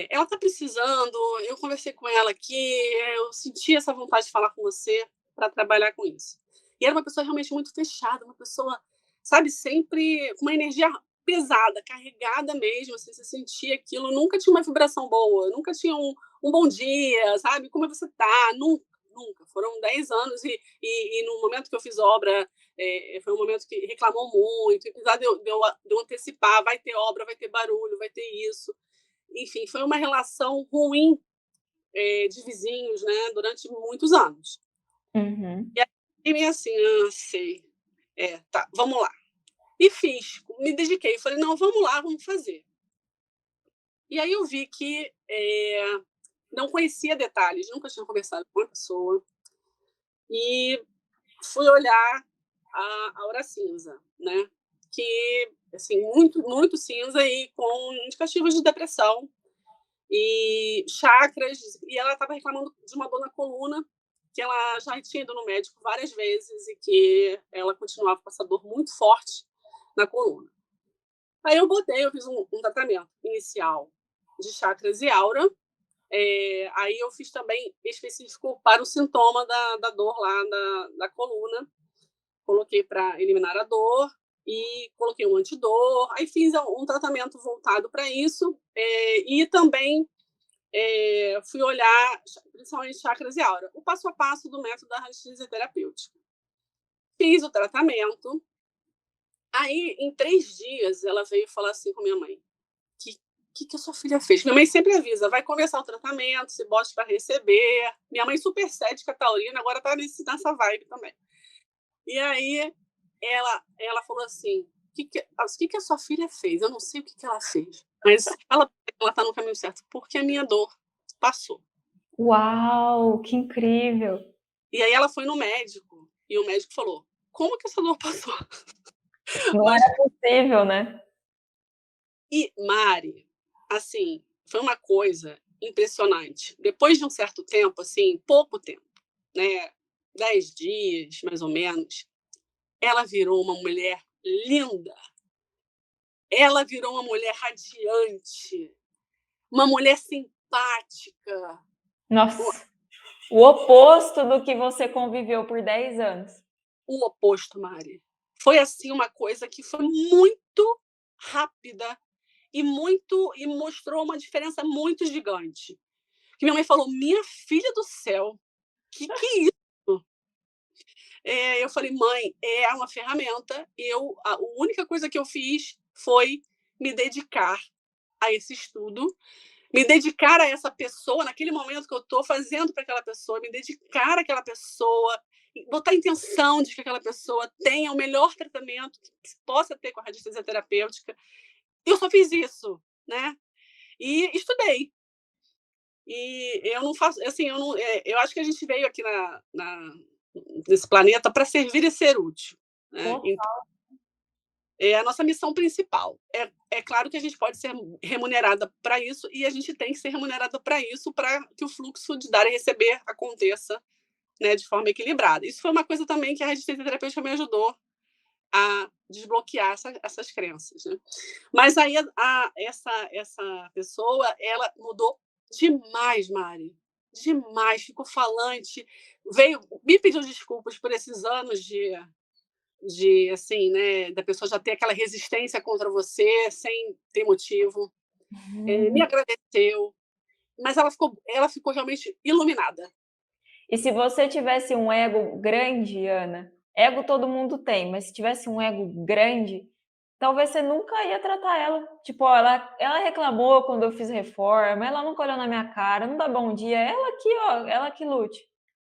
Ela está precisando, eu conversei com ela aqui, eu senti essa vontade de falar com você para trabalhar com isso. E era uma pessoa realmente muito fechada, uma pessoa, sabe, sempre com uma energia pesada, carregada mesmo, assim, você sentia aquilo, nunca tinha uma vibração boa, nunca tinha um bom dia, sabe, como você tá, nunca, nunca. Foram 10 anos e no momento que eu fiz obra, foi um momento que reclamou muito, apesar de eu antecipar, vai ter obra, vai ter barulho, vai ter isso. Enfim, foi uma relação ruim de vizinhos, né, durante muitos anos. Uhum. E aí, assim, sei, tá, vamos lá. E fiz, me dediquei, falei, não, vamos lá, vamos fazer. E aí eu vi que não conhecia detalhes, nunca tinha conversado com uma pessoa. e fui olhar a aura cinza, né? Que, assim, muito, muito cinza e com indicativos de depressão e chakras. E ela estava reclamando de uma dor na coluna, que ela já tinha ido no médico várias vezes e que ela continuava com essa dor muito forte na coluna. Aí eu fiz um tratamento inicial de chakras e aura. Aí eu fiz também específico para o sintoma da dor lá da coluna. Coloquei para eliminar a dor e coloquei um antidor. Aí fiz um tratamento voltado para isso. E também fui olhar principalmente chakras e aura. O passo a passo do método da radiestesia terapêutica. Fiz o tratamento. Aí, em 3 dias, ela veio falar assim com minha mãe: que a sua filha fez? Minha mãe sempre avisa, vai começar o tratamento, se bote para receber. Minha mãe super cética, taurina, agora tá nessa vibe também. E aí ela falou assim, o que a sua filha fez? Eu não sei o que ela fez, mas ela tá no caminho certo, porque a minha dor passou. Uau, que incrível! E aí ela foi no médico, e o médico falou, como que essa dor passou? Não Mas, era possível, né? e Mari, assim, foi uma coisa impressionante. Depois de um certo tempo, assim, pouco tempo, né, 10 dias, mais ou menos, ela virou uma mulher linda. Ela virou uma mulher radiante, uma mulher simpática. Nossa, o oposto do que você conviveu por 10 anos. O oposto, Mari. Foi assim uma coisa que foi muito rápida e mostrou uma diferença muito gigante. Que minha mãe falou: "Minha filha do céu, que é isso?" Eu falei: "Mãe, é uma ferramenta". A única coisa que eu fiz foi me dedicar a esse estudo, me dedicar a essa pessoa naquele momento que eu estou fazendo para aquela pessoa, me dedicar àquela pessoa, botar a intenção de que aquela pessoa tenha o melhor tratamento que se possa ter com a radiestesia terapêutica. Eu só fiz isso, né? E estudei. E eu não faço, assim, eu acho que a gente veio aqui nesse planeta para servir e ser útil, né? Então, Total. é a nossa missão principal. É claro que a gente pode ser remunerada para isso e a gente tem que ser remunerada para isso, para que o fluxo de dar e receber aconteça, né, de forma equilibrada. Isso foi uma coisa também que a radiestesia terapêutica me ajudou a desbloquear essas crenças, né? Mas aí essa pessoa, ela mudou demais, Mari. Demais, ficou falante, veio, me pediu desculpas por esses anos de assim, né, da pessoa já ter aquela resistência contra você sem ter motivo. Me agradeceu, mas ela ficou realmente iluminada. E se você tivesse um ego grande, Ana, ego todo mundo tem, mas se tivesse um ego grande, talvez você nunca ia tratar ela. Tipo, ó, ela reclamou quando eu fiz reforma, ela nunca olhou na minha cara, não dá bom dia, ela aqui, ó, ela que lute.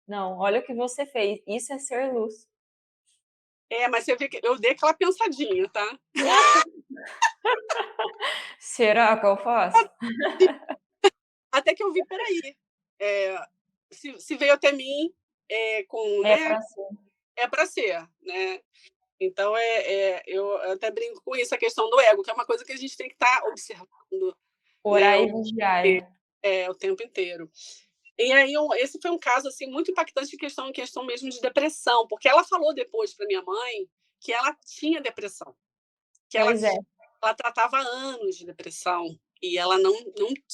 Não, olha o que você fez, isso é ser luz. Mas você vê que eu dei aquela pensadinha, tá? Será que eu faço? Até que eu vi, peraí, se veio até mim, com, É né, pra ser. é para ser, né? Então, eu até brinco com isso, a questão do ego, que é uma coisa que a gente tem que estar observando, né, Orar e vigiar. o tempo inteiro. E aí, esse foi um caso assim muito impactante em questão mesmo de depressão, porque ela falou depois para minha mãe que ela tinha depressão, que Pois é. ela tratava há anos de depressão e ela não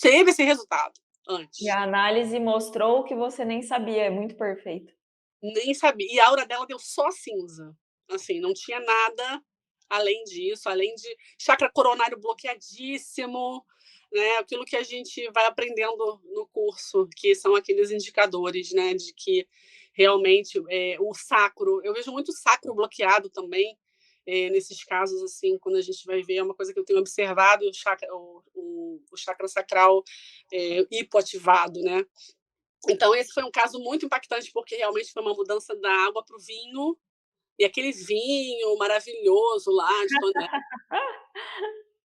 teve esse resultado E antes. a análise mostrou o que você nem sabia, é muito perfeito. Nem sabia. E a aura dela deu só cinza. Assim, não tinha nada além disso, além de chakra coronário bloqueadíssimo, né? Aquilo que a gente vai aprendendo no curso, que são aqueles indicadores, né? De que realmente o sacro, eu vejo muito sacro bloqueado também, nesses casos, assim, quando a gente vai ver, é uma coisa que eu tenho observado, o chakra sacral hipoativado, né? Então, esse foi um caso muito impactante, porque realmente foi uma mudança da água para o vinho, e aquele vinho maravilhoso lá, de tonel,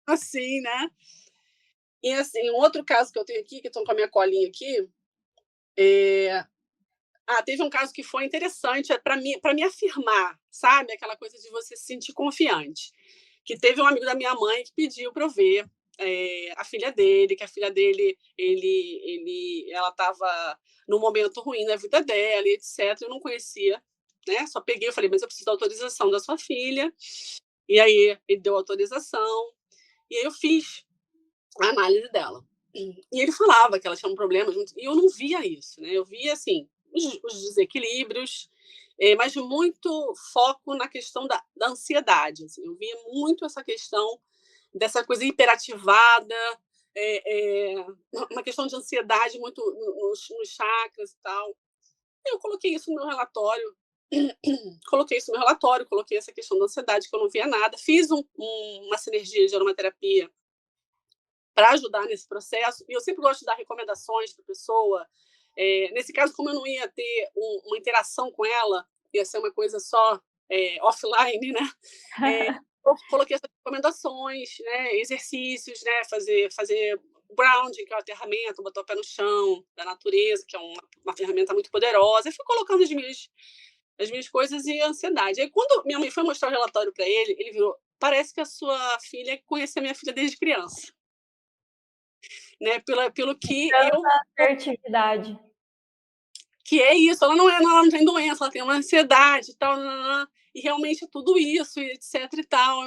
assim, né? E, assim, um outro caso que eu tenho aqui, que estou com a minha colinha aqui, Teve um caso que foi interessante para me afirmar, sabe? Aquela coisa de você se sentir confiante. Que teve um amigo da minha mãe que pediu para eu ver a filha dele, que a filha dele, ela estava num momento ruim na vida dela, e etc. Eu não conhecia, né? Só peguei e falei, mas eu preciso da autorização da sua filha. E aí ele deu autorização, e aí eu fiz a análise dela. E ele falava que ela tinha um problema, e eu não via isso, né? Eu via, assim, os desequilíbrios, mas muito foco na questão da ansiedade. Assim. Eu via muito essa questão dessa coisa hiperativada, uma questão de ansiedade muito nos chakras e tal. Eu coloquei isso no meu relatório, coloquei essa questão da ansiedade, que eu não via nada, fiz uma sinergia de aromaterapia para ajudar nesse processo, e eu sempre gosto de dar recomendações para a pessoa. Nesse caso, como eu não ia ter uma interação com ela, ia ser uma coisa só offline, né? Eu coloquei essas recomendações, né? Exercícios, né? Fazer grounding, que é o aterramento, botar o pé no chão, da natureza, que é uma ferramenta muito poderosa. Eu fui colocando as minhas coisas e a ansiedade. Aí, quando minha mãe foi mostrar o relatório para ele virou: parece que a sua filha conhecia a minha filha desde criança. Né, pelo que eu... assertividade. Que é isso, ela não tem doença, ela tem uma ansiedade e tal, e realmente é tudo isso, e etc e tal.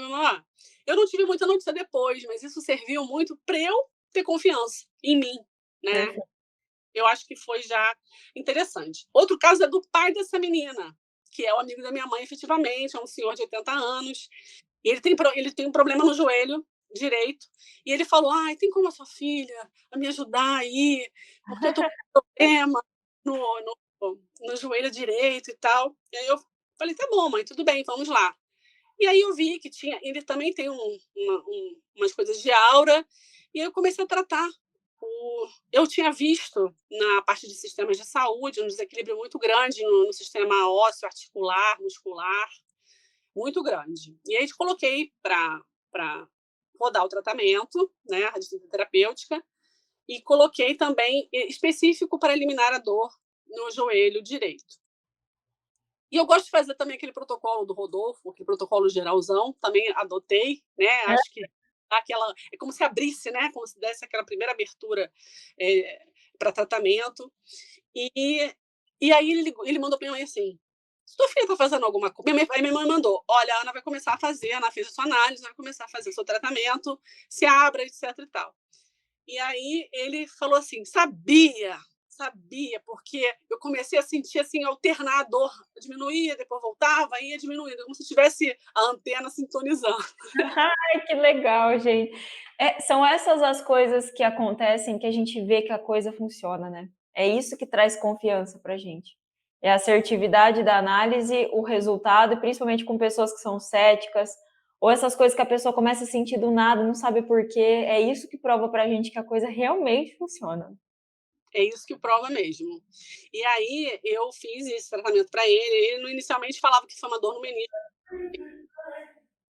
Eu não tive muita notícia depois, mas isso serviu muito para eu ter confiança em mim, né? Perfeito. Eu acho que foi já interessante. Outro caso é do pai dessa menina, que é o amigo da minha mãe, efetivamente, é um senhor de 80 anos, e ele tem um problema no joelho direito, e ele falou: tem como a sua filha me ajudar aí, porque eu tô com problema no joelho direito e tal. E aí eu falei: tá bom, mãe, tudo bem, vamos lá. E aí eu vi que ele também tem umas coisas de aura, e aí eu comecei a tratar. Eu tinha visto na parte de sistemas de saúde um desequilíbrio muito grande no sistema ósseo, articular, muscular, muito grande. E aí coloquei para rodar o tratamento, né, a radioterapia terapêutica, e coloquei também específico para eliminar a dor no joelho direito. E eu gosto de fazer também aquele protocolo do Rodolfo, aquele protocolo geralzão, também adotei, né? Acho que é como se abrisse, né? Como se desse aquela primeira abertura para tratamento. E aí ele mandou para minha mãe assim: sua filha está fazendo alguma coisa? Aí minha mãe mandou: olha, a Ana vai começar a fazer, a Ana fez a sua análise, vai começar a fazer o seu tratamento, se abra, etc e tal. E aí ele falou assim: sabia, porque eu comecei a sentir assim, alternar a dor, diminuía, depois voltava, ia diminuindo, como se tivesse a antena sintonizando. Ai, que legal, gente. São essas as coisas que acontecem que a gente vê que a coisa funciona, né? É isso que traz confiança pra gente. É a assertividade da análise, o resultado, e principalmente com pessoas que são céticas, ou essas coisas que a pessoa começa a sentir do nada, não sabe por quê. É isso que prova pra gente que a coisa realmente funciona. É isso que prova mesmo. E aí eu fiz esse tratamento para ele. Ele inicialmente falava que foi uma dor no menisco.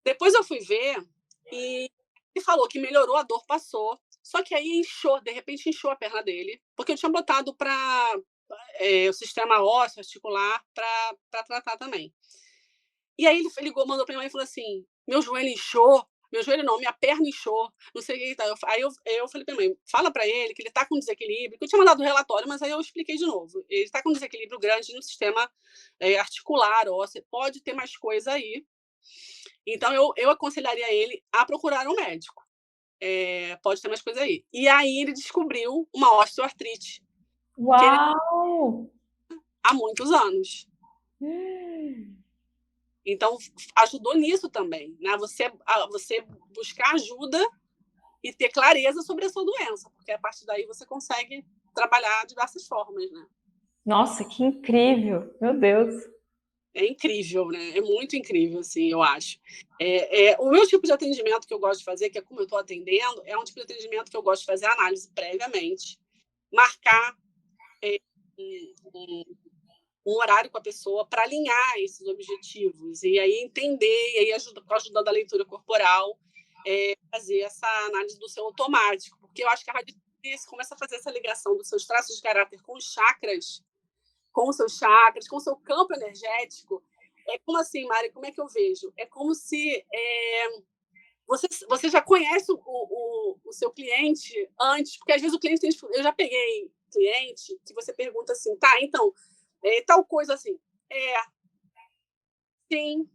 Depois eu fui ver e ele falou que melhorou, a dor passou. Só que aí de repente inchou a perna dele, porque eu tinha botado para o sistema ósseo, articular, para tratar também. E aí ele ligou, mandou para minha mãe e falou assim: meu joelho inchou, meu joelho não, minha perna inchou, não sei o que. Aí eu falei para minha mãe: fala para ele que ele está com desequilíbrio, que eu tinha mandado o relatório, mas aí eu expliquei de novo. Ele está com desequilíbrio grande no sistema articular, ósseo, pode ter mais coisa aí. Então eu aconselharia ele a procurar um médico. Pode ter mais coisa aí. E aí ele descobriu uma osteoartrite. Uau! Há muitos anos. Então, ajudou nisso também, né? Você buscar ajuda e ter clareza sobre a sua doença, porque a partir daí você consegue trabalhar de diversas formas, né? Nossa, que incrível! Meu Deus! É incrível, né? É muito incrível, assim, eu acho. O meu tipo de atendimento que eu gosto de fazer, que é como eu estou atendendo, é um tipo de atendimento que eu gosto de fazer análise previamente, marcar um horário com a pessoa para alinhar esses objetivos e aí entender, e aí com a ajuda da leitura corporal, fazer essa análise do seu automático, porque eu acho que a radioterapia começa a fazer essa ligação dos seus traços de caráter com os chakras, com os seus chakras, com o seu campo energético, é como assim, Mari, como é que eu vejo? É como se você já conhece o seu cliente antes, porque às vezes o cliente tem... Eu já peguei cliente que você pergunta assim, tá, então, tal coisa assim, sim,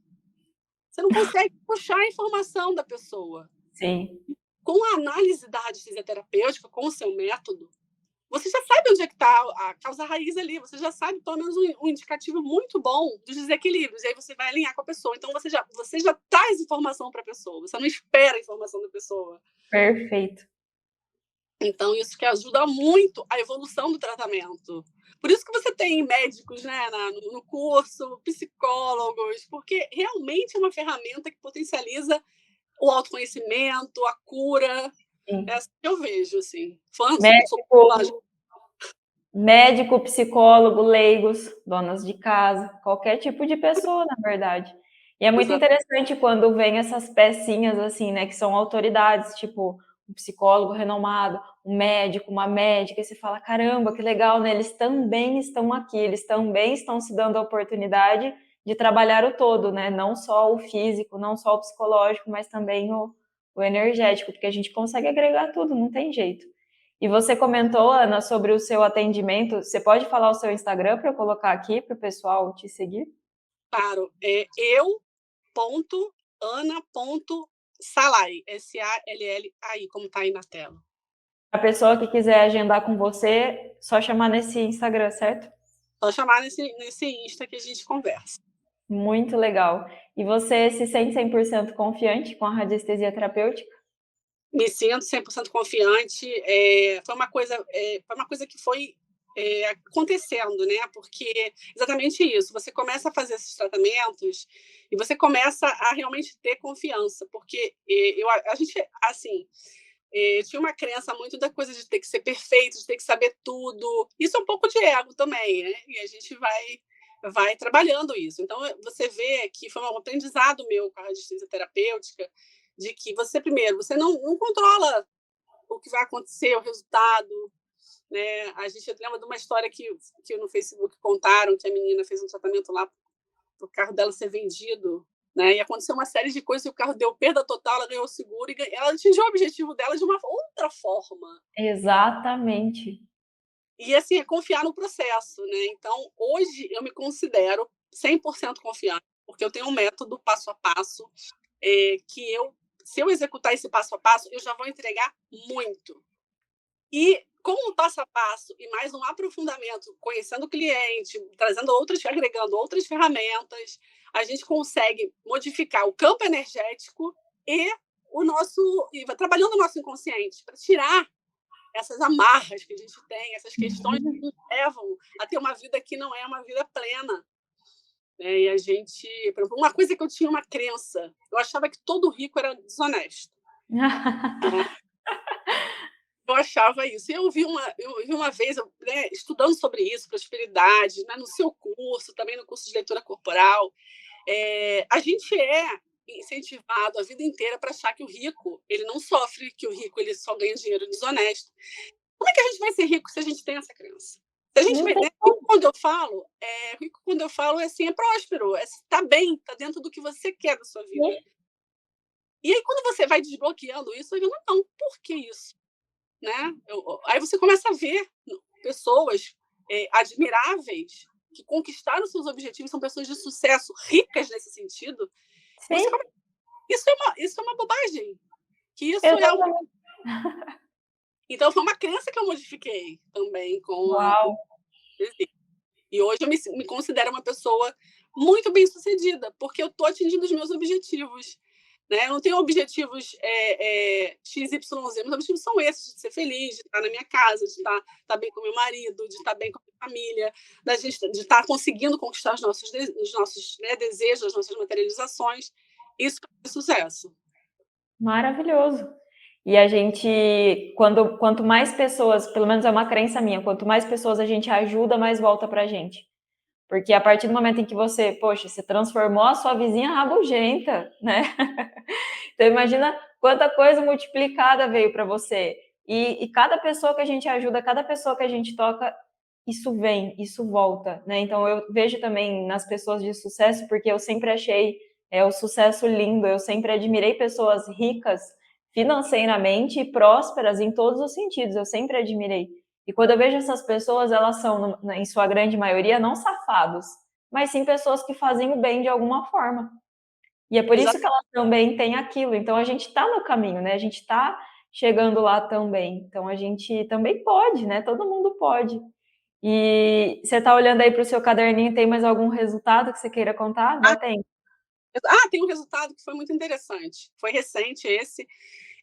você não consegue puxar a informação da pessoa. Sim. Com a análise da radiestesia terapêutica, com o seu método, você já sabe onde é que está a causa raiz ali, você já sabe pelo menos um indicativo muito bom dos desequilíbrios, e aí você vai alinhar com a pessoa. Então você já traz informação para a pessoa, você não espera a informação da pessoa. Perfeito. Então isso que ajuda muito a evolução do tratamento. Por isso que você tem médicos, né, no curso, psicólogos, porque realmente é uma ferramenta que potencializa o autoconhecimento, a cura. Sim. É assim que eu vejo, assim. Médico, psicólogo, leigos, donas de casa, qualquer tipo de pessoa, na verdade. E é muito interessante quando vem essas pecinhas, assim, né, que são autoridades, tipo um psicólogo renomado, um médico, uma médica, e você fala, caramba, que legal, né? Eles também estão aqui, eles também estão se dando a oportunidade de trabalhar o todo, né? Não só o físico, não só o psicológico, mas também o energético, porque a gente consegue agregar tudo, não tem jeito. E você comentou, Ana, sobre o seu atendimento. Você pode falar o seu Instagram para eu colocar aqui para o pessoal te seguir? Claro, eu.ana.salai, SALLAI, como está aí na tela. A pessoa que quiser agendar com você, só chamar nesse Instagram, certo? Só chamar nesse Insta que a gente conversa. Muito legal. E você se sente 100% confiante com a radiestesia terapêutica? Me sinto 100% confiante. Foi uma coisa que foi acontecendo, né? Porque exatamente isso. Você começa a fazer esses tratamentos e você começa a realmente ter confiança, porque a gente, assim, tinha uma crença muito da coisa de ter que ser perfeito, de ter que saber tudo. Isso é um pouco de ego também, né? E a gente vai trabalhando isso. Então, você vê que foi um aprendizado meu com a radiestesia terapêutica, de que você, primeiro, você não controla o que vai acontecer, o resultado, né? A gente lembra de uma história que no Facebook contaram, que a menina fez um tratamento lá para o carro dela ser vendido, né? E aconteceu uma série de coisas, e o carro deu perda total, ela ganhou o seguro, e ela atingiu o objetivo dela de uma outra forma. Exatamente. E, assim, é confiar no processo, né? Então, hoje, eu me considero 100% confiante, porque eu tenho um método passo a passo, que se eu executar esse passo a passo, eu já vou entregar muito. E com um passo a passo e mais um aprofundamento, conhecendo o cliente, agregando outras ferramentas, a gente consegue modificar o campo energético e trabalhando o nosso inconsciente para tirar essas amarras que a gente tem, essas questões que nos levam a ter uma vida que não é uma vida plena. E a gente, por exemplo, uma coisa que eu tinha uma crença, eu achava que todo rico era desonesto. Eu achava isso. E eu vi uma vez, né, estudando sobre isso, prosperidade, né, no seu curso, também no curso de leitura corporal, a gente é incentivado a vida inteira para achar que o rico ele não sofre, que o rico ele só ganha dinheiro desonesto. Como é que a gente vai ser rico se a gente tem essa crença? Se a gente rico, quando eu falo, assim, é próspero, está bem, está dentro do que você quer da sua vida. E aí, quando você vai desbloqueando isso, você vai vendo, não, por que isso? Né? Aí você começa a ver pessoas admiráveis que conquistaram seus objetivos, são pessoas de sucesso, ricas nesse sentido. Isso é uma bobagem. Que isso Então, foi uma crença que eu modifiquei também E hoje eu me considero uma pessoa muito bem-sucedida, porque eu estou atingindo os meus objetivos. Né? Eu não tenho objetivos XYZ, meus objetivos são esses, de ser feliz, de estar na minha casa, de estar bem com meu marido, de estar bem com a minha família, de estar conseguindo conquistar os nossos né, desejos, as nossas materializações. Isso é sucesso. Maravilhoso. E a gente, quanto mais pessoas, pelo menos é uma crença minha, quanto mais pessoas a gente ajuda, mais volta pra gente. Porque a partir do momento em que você transformou a sua vizinha rabugenta, né? Então imagina quanta coisa multiplicada veio para você. E cada pessoa que a gente ajuda, cada pessoa que a gente toca, isso vem, isso volta, né? Então eu vejo também nas pessoas de sucesso, porque eu sempre achei o sucesso lindo, eu sempre admirei pessoas ricas financeiramente e prósperas em todos os sentidos, eu sempre admirei. E quando eu vejo essas pessoas, elas são, em sua grande maioria, não safados, mas sim pessoas que fazem o bem de alguma forma. E é por isso que elas também têm aquilo. Então a gente está no caminho, né? A gente está chegando lá também. Então a gente também pode, né? Todo mundo pode. E você está olhando aí para o seu caderninho, tem mais algum resultado que você queira contar? Dá tempo. Tem um resultado que foi muito interessante. Foi recente esse.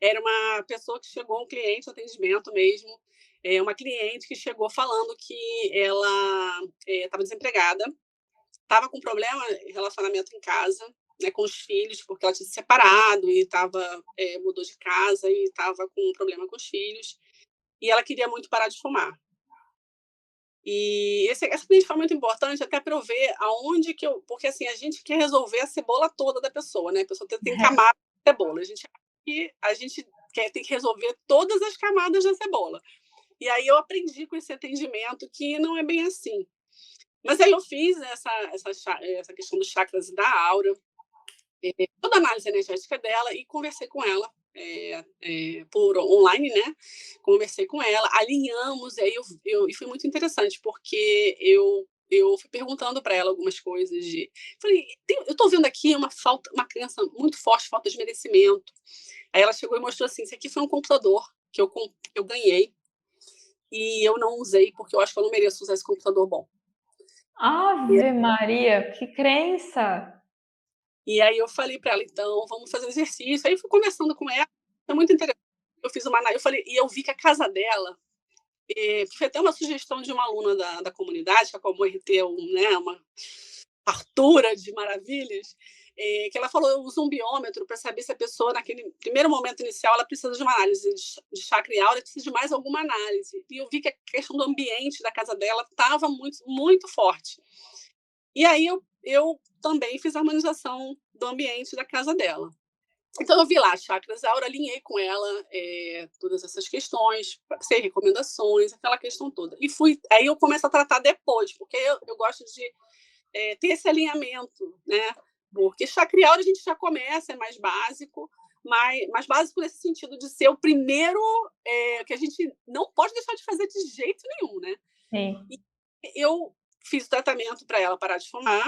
Era uma pessoa que chegou, um cliente, atendimento mesmo, uma cliente que chegou falando que ela estava desempregada, estava com problema em relacionamento em casa, né, com os filhos, porque ela tinha se separado e mudou de casa e estava com um problema com os filhos, e ela queria muito parar de fumar. E essa cliente foi muito importante até para eu ver aonde que eu... Porque, assim, a gente quer resolver a cebola toda da pessoa, né? A pessoa tem camada de cebola. A gente tem que resolver todas as camadas da cebola. E aí eu aprendi com esse atendimento que não é bem assim. Mas aí eu fiz essa questão dos chakras e da aura, toda a análise energética dela e conversei com ela por online, né? Conversei com ela, alinhamos, e aí e foi muito interessante, porque eu fui perguntando para ela algumas coisas falei, eu estou vendo aqui uma crença muito forte, falta de merecimento. Aí ela chegou e mostrou assim, isso aqui foi um computador que eu ganhei e eu não usei, porque eu acho que eu não mereço usar esse computador bom. Ave Maria, que crença! E aí eu falei para ela, então, vamos fazer um exercício. Aí eu fui conversando com ela, foi muito interessante. Eu fiz uma análise, eu vi que a casa dela, foi até uma sugestão de uma aluna da comunidade, que a Comor-RT é uma fartura de maravilhas, que ela falou, eu uso um biômetro para saber se a pessoa, naquele primeiro momento inicial, ela precisa de uma análise de chakra e aura, precisa de mais alguma análise. E eu vi que a questão do ambiente da casa dela estava muito, muito forte. E aí eu também fiz a harmonização do ambiente da casa dela. Então, eu vi lá chakras aura, alinhei com ela todas essas questões, passei recomendações, aquela questão toda. Aí eu começo a tratar depois, porque eu gosto de ter esse alinhamento, né? Porque chakra e aura a gente já começa, é mais básico, mais básico nesse sentido de ser o primeiro que a gente não pode deixar de fazer de jeito nenhum, né? Sim. E eu fiz o tratamento para ela parar de fumar,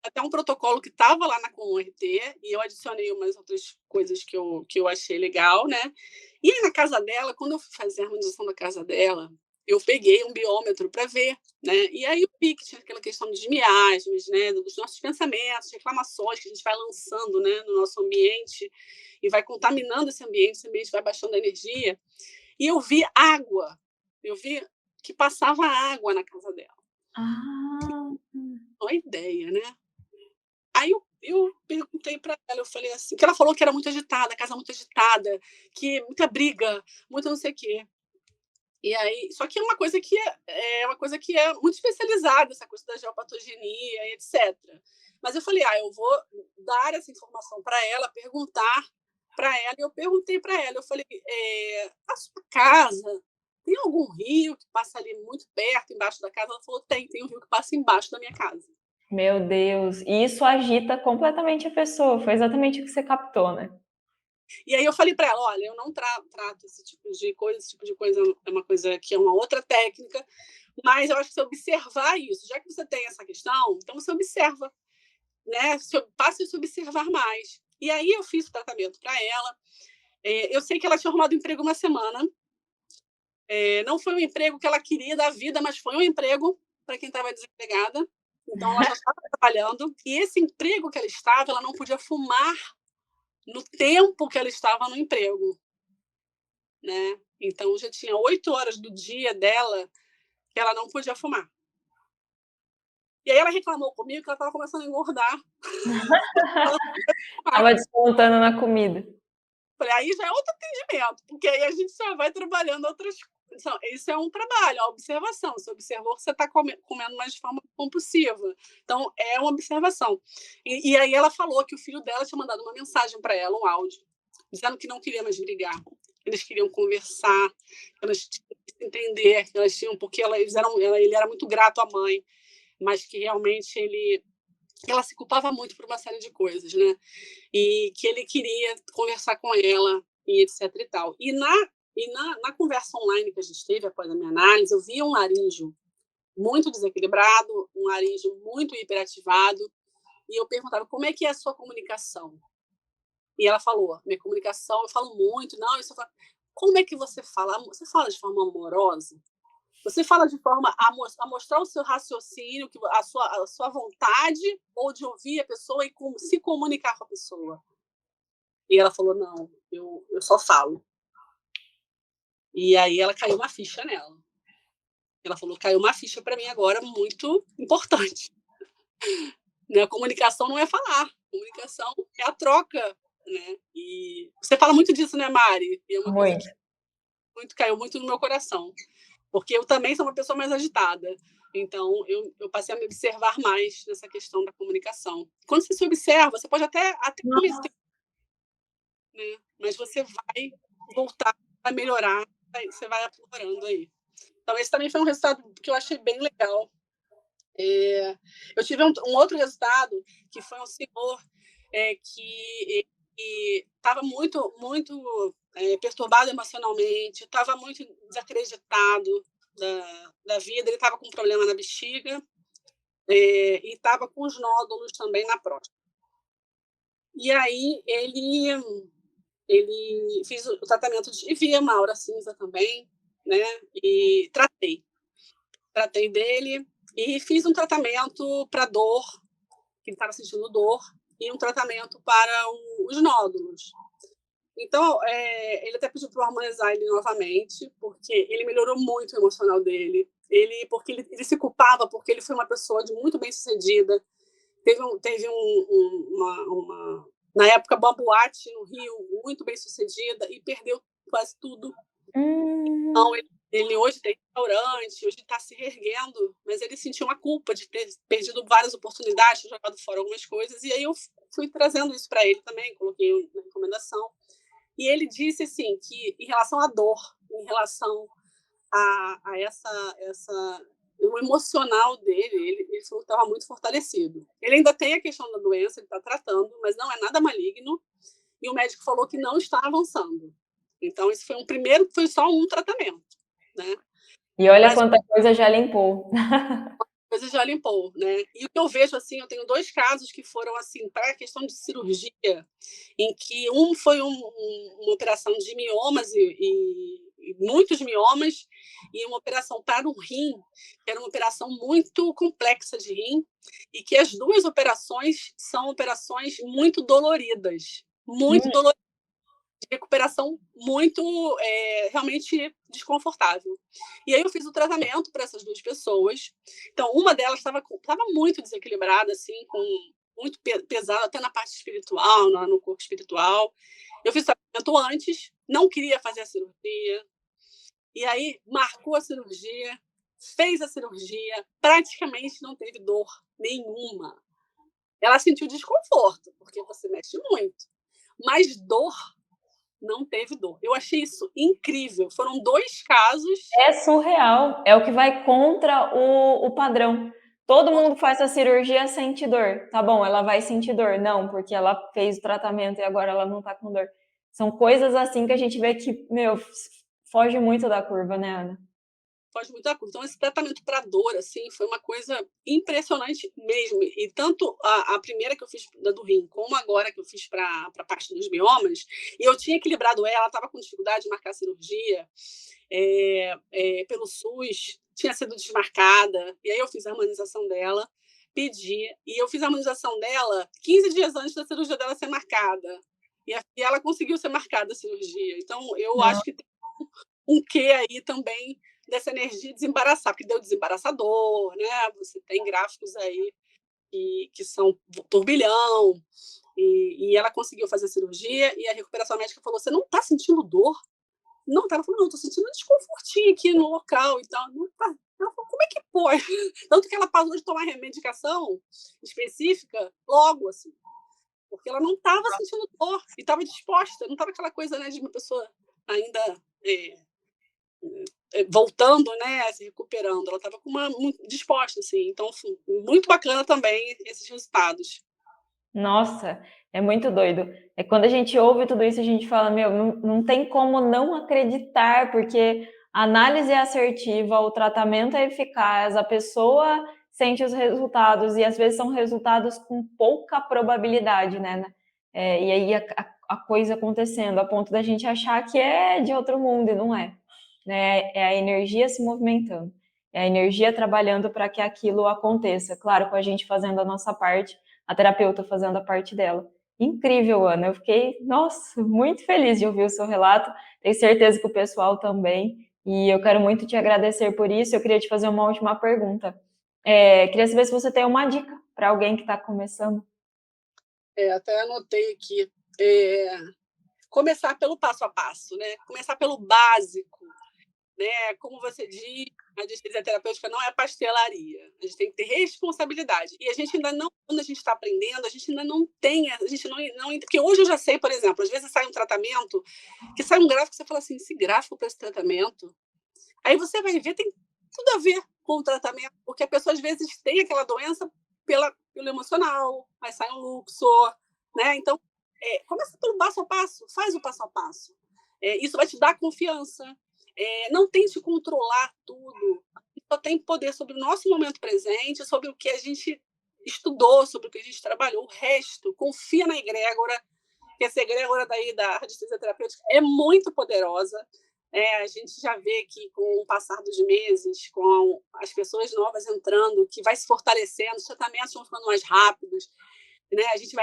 até um protocolo que estava lá na Comor-RT, e eu adicionei umas outras coisas que eu achei legal, né? E aí, na casa dela, quando eu fui fazer a harmonização da casa dela, eu peguei um biômetro para ver, né? E aí eu vi que tinha aquela questão de miasmas, né? Dos nossos pensamentos, reclamações que a gente vai lançando, né? No nosso ambiente e vai contaminando esse ambiente vai baixando a energia. E eu vi água, eu vi que passava água na casa dela. Uma ideia, né? Aí eu perguntei para ela, eu falei assim, que ela falou que era muito agitada, a casa muito agitada, que muita briga, muito não sei o quê. E aí, só que é uma coisa que é muito especializada, essa coisa da geopatogenia e etc. Mas eu falei, eu vou dar essa informação para ela, perguntar para ela, e eu perguntei para ela, eu falei, a sua casa tem algum rio que passa ali muito perto, embaixo da casa? Ela falou, tem um rio que passa embaixo da minha casa. Meu Deus, e isso agita completamente a pessoa, foi exatamente o que você captou, né? E aí eu falei para ela, olha, eu não trato esse tipo de coisa é uma coisa que é uma outra técnica, mas eu acho que você observar isso, já que você tem essa questão, então você observa, né? Passe a se observar mais. E aí eu fiz o tratamento para ela. Eu sei que ela tinha arrumado um emprego uma semana. Não foi um emprego que ela queria da vida, mas foi um emprego para quem estava desempregada. Então ela já estava trabalhando. E esse emprego que ela estava, ela não podia fumar no tempo que ela estava no emprego, né? Então já tinha 8 horas do dia dela que ela não podia fumar. E aí ela reclamou comigo que ela estava começando a engordar. Estava descontando na comida. Falei, aí já é outro atendimento, porque aí a gente já vai trabalhando outras coisas. Isso é um trabalho, a observação. Você observou que você está comendo mais de forma compulsiva. Então, é uma observação. E aí ela falou que o filho dela tinha mandado uma mensagem para ela, um áudio, dizendo que não queria mais brigar. Eles queriam conversar, elas entender que elas tinham, porque ele era muito grato à mãe, mas que realmente ela se culpava muito por uma série de coisas, né? E que ele queria conversar com ela e etc e tal. Na conversa online que a gente teve após a minha análise, eu vi um laríngeo muito desequilibrado, um laríngeo muito hiperativado, e eu perguntava como é que é a sua comunicação. E ela falou, minha comunicação, eu falo muito, não, isso eu falo. Como é que você fala? Você fala de forma amorosa? Você fala de forma a mostrar o seu raciocínio, a sua vontade, ou de ouvir a pessoa e se comunicar com a pessoa? E ela falou, não, eu só falo. E aí ela caiu uma ficha nela. Ela falou, caiu uma ficha para mim agora muito importante. Né? A comunicação não é falar, comunicação é a troca. Né? E você fala muito disso, né, Mari? E é uma coisa que caiu muito no meu coração. Porque eu também sou uma pessoa mais agitada. Então, eu passei a me observar mais nessa questão da comunicação. Quando você se observa, você pode até cometer, né? Mas você vai voltar, vai melhorar, você vai aprimorando aí. Então, esse também foi um resultado que eu achei bem legal. Eu tive um outro resultado, que foi um senhor que estava muito, muito perturbado emocionalmente, estava muito desacreditado da vida, ele estava com um problema na bexiga e estava com os nódulos também na próstata. E aí ele fez o tratamento de via Maura Cinza também, né? E tratei dele e fiz um tratamento para dor, que ele estava sentindo dor, e um tratamento para os nódulos. Então, ele até pediu para eu harmonizar ele novamente, porque ele melhorou muito o emocional dele. Porque ele se culpava, porque ele foi uma pessoa de muito bem-sucedida. Teve na época, uma boate no Rio, muito bem-sucedida, e perdeu quase tudo. Então, ele hoje tem restaurante, hoje está se reerguendo, mas ele sentiu uma culpa de ter perdido várias oportunidades, ter jogado fora algumas coisas, e aí eu fui trazendo isso para ele também, coloquei na recomendação. E ele disse assim que, em relação à dor, em relação a o emocional dele, ele falou que estava muito fortalecido. Ele ainda tem a questão da doença, ele está tratando, mas não é nada maligno, e o médico falou que não está avançando. Então, esse foi só um tratamento, né? E olha quanta coisa já limpou. Coisa já limpou, né? E o que eu vejo, assim, eu tenho 2 casos que foram, assim, para a questão de cirurgia, em que um foi uma operação de miomas e muitos miomas, e uma operação para o rim, que era uma operação muito complexa de rim, e que as 2 operações são operações muito doloridas, muito doloridas, de recuperação muito, realmente desconfortável. E aí eu fiz o tratamento para essas 2 pessoas. Então, uma delas estava muito desequilibrada, assim, muito pesada, até na parte espiritual, no corpo espiritual. Eu fiz o tratamento antes, não queria fazer a cirurgia. E aí marcou a cirurgia, fez a cirurgia, praticamente não teve dor nenhuma. Ela sentiu desconforto, porque você mexe muito. Mas dor não teve dor. Eu achei isso incrível. Foram 2 casos. É surreal. É o que vai contra o padrão. Todo mundo faz a cirurgia, sente dor. Tá bom, ela vai sentir dor. Não, porque ela fez o tratamento e agora ela não tá com dor. São coisas assim que a gente vê que, foge muito da curva, né, Ana? Foge muito da curva. Então, esse tratamento para dor, assim, foi uma coisa impressionante mesmo. E tanto a primeira que eu fiz do rim, como agora que eu fiz para a parte dos miomas, e eu tinha equilibrado ela estava com dificuldade de marcar a cirurgia pelo SUS, tinha sido desmarcada, e aí eu fiz a harmonização dela, pedi, e eu fiz a harmonização dela 15 dias antes da cirurgia dela ser marcada. E ela conseguiu ser marcada a cirurgia. Então, eu acho que tem um quê aí também dessa energia desembaraçar, porque deu desembaraçador, né? Você tem gráficos aí que são turbilhão, e ela conseguiu fazer a cirurgia, e a recuperação médica falou, você não está sentindo dor? Não, ela falou, não, estou sentindo um desconfortinho aqui no local e tal. Não tá. Ela falou, como é que pode? Tanto que ela parou de tomar medicação específica logo, assim, porque ela não estava sentindo dor e estava disposta, não estava aquela coisa, né, de uma pessoa ainda voltando, né, se recuperando. Ela estava muito disposta, assim. Então, muito bacana também esses resultados. Nossa, é muito doido. É quando a gente ouve tudo isso, a gente fala, meu, não tem como não acreditar, porque a análise é assertiva, o tratamento é eficaz, a pessoa sente os resultados, e às vezes são resultados com pouca probabilidade, né? E aí a coisa acontecendo, a ponto da gente achar que é de outro mundo, e não é. Né? É a energia se movimentando, é a energia trabalhando para que aquilo aconteça. Claro, com a gente fazendo a nossa parte, a terapeuta fazendo a parte dela. Incrível, Ana. Eu fiquei, nossa, muito feliz de ouvir o seu relato. Tenho certeza que o pessoal também. E eu quero muito te agradecer por isso. Eu queria te fazer uma última pergunta. Queria saber se você tem uma dica para alguém que está começando. Até anotei aqui. Começar pelo passo a passo, né? Começar pelo básico. Né? Como você diz, a anestesia terapêutica não é pastelaria. A gente tem que ter responsabilidade. E a gente ainda não, quando a gente está aprendendo, a gente ainda não tem, a gente não, porque hoje eu já sei, por exemplo, às vezes sai um tratamento, que sai um gráfico, você fala assim, esse gráfico para esse tratamento. Aí você vai ver, tem tudo a ver com o tratamento, porque a pessoa às vezes tem aquela doença pelo emocional, aí sai um luxor, né? Então, começa pelo passo a passo, faz o passo a passo. Isso vai te dar confiança. Não tente controlar tudo. Só tem poder sobre o nosso momento presente, sobre o que a gente estudou, sobre o que a gente trabalhou. O resto, confia na egrégora, que essa egrégora daí da radiestesia terapêutica é muito poderosa. A gente já vê que com o passar dos meses, com as pessoas novas entrando, que vai se fortalecendo, os tratamentos vão ficando mais rápidos. Né? A gente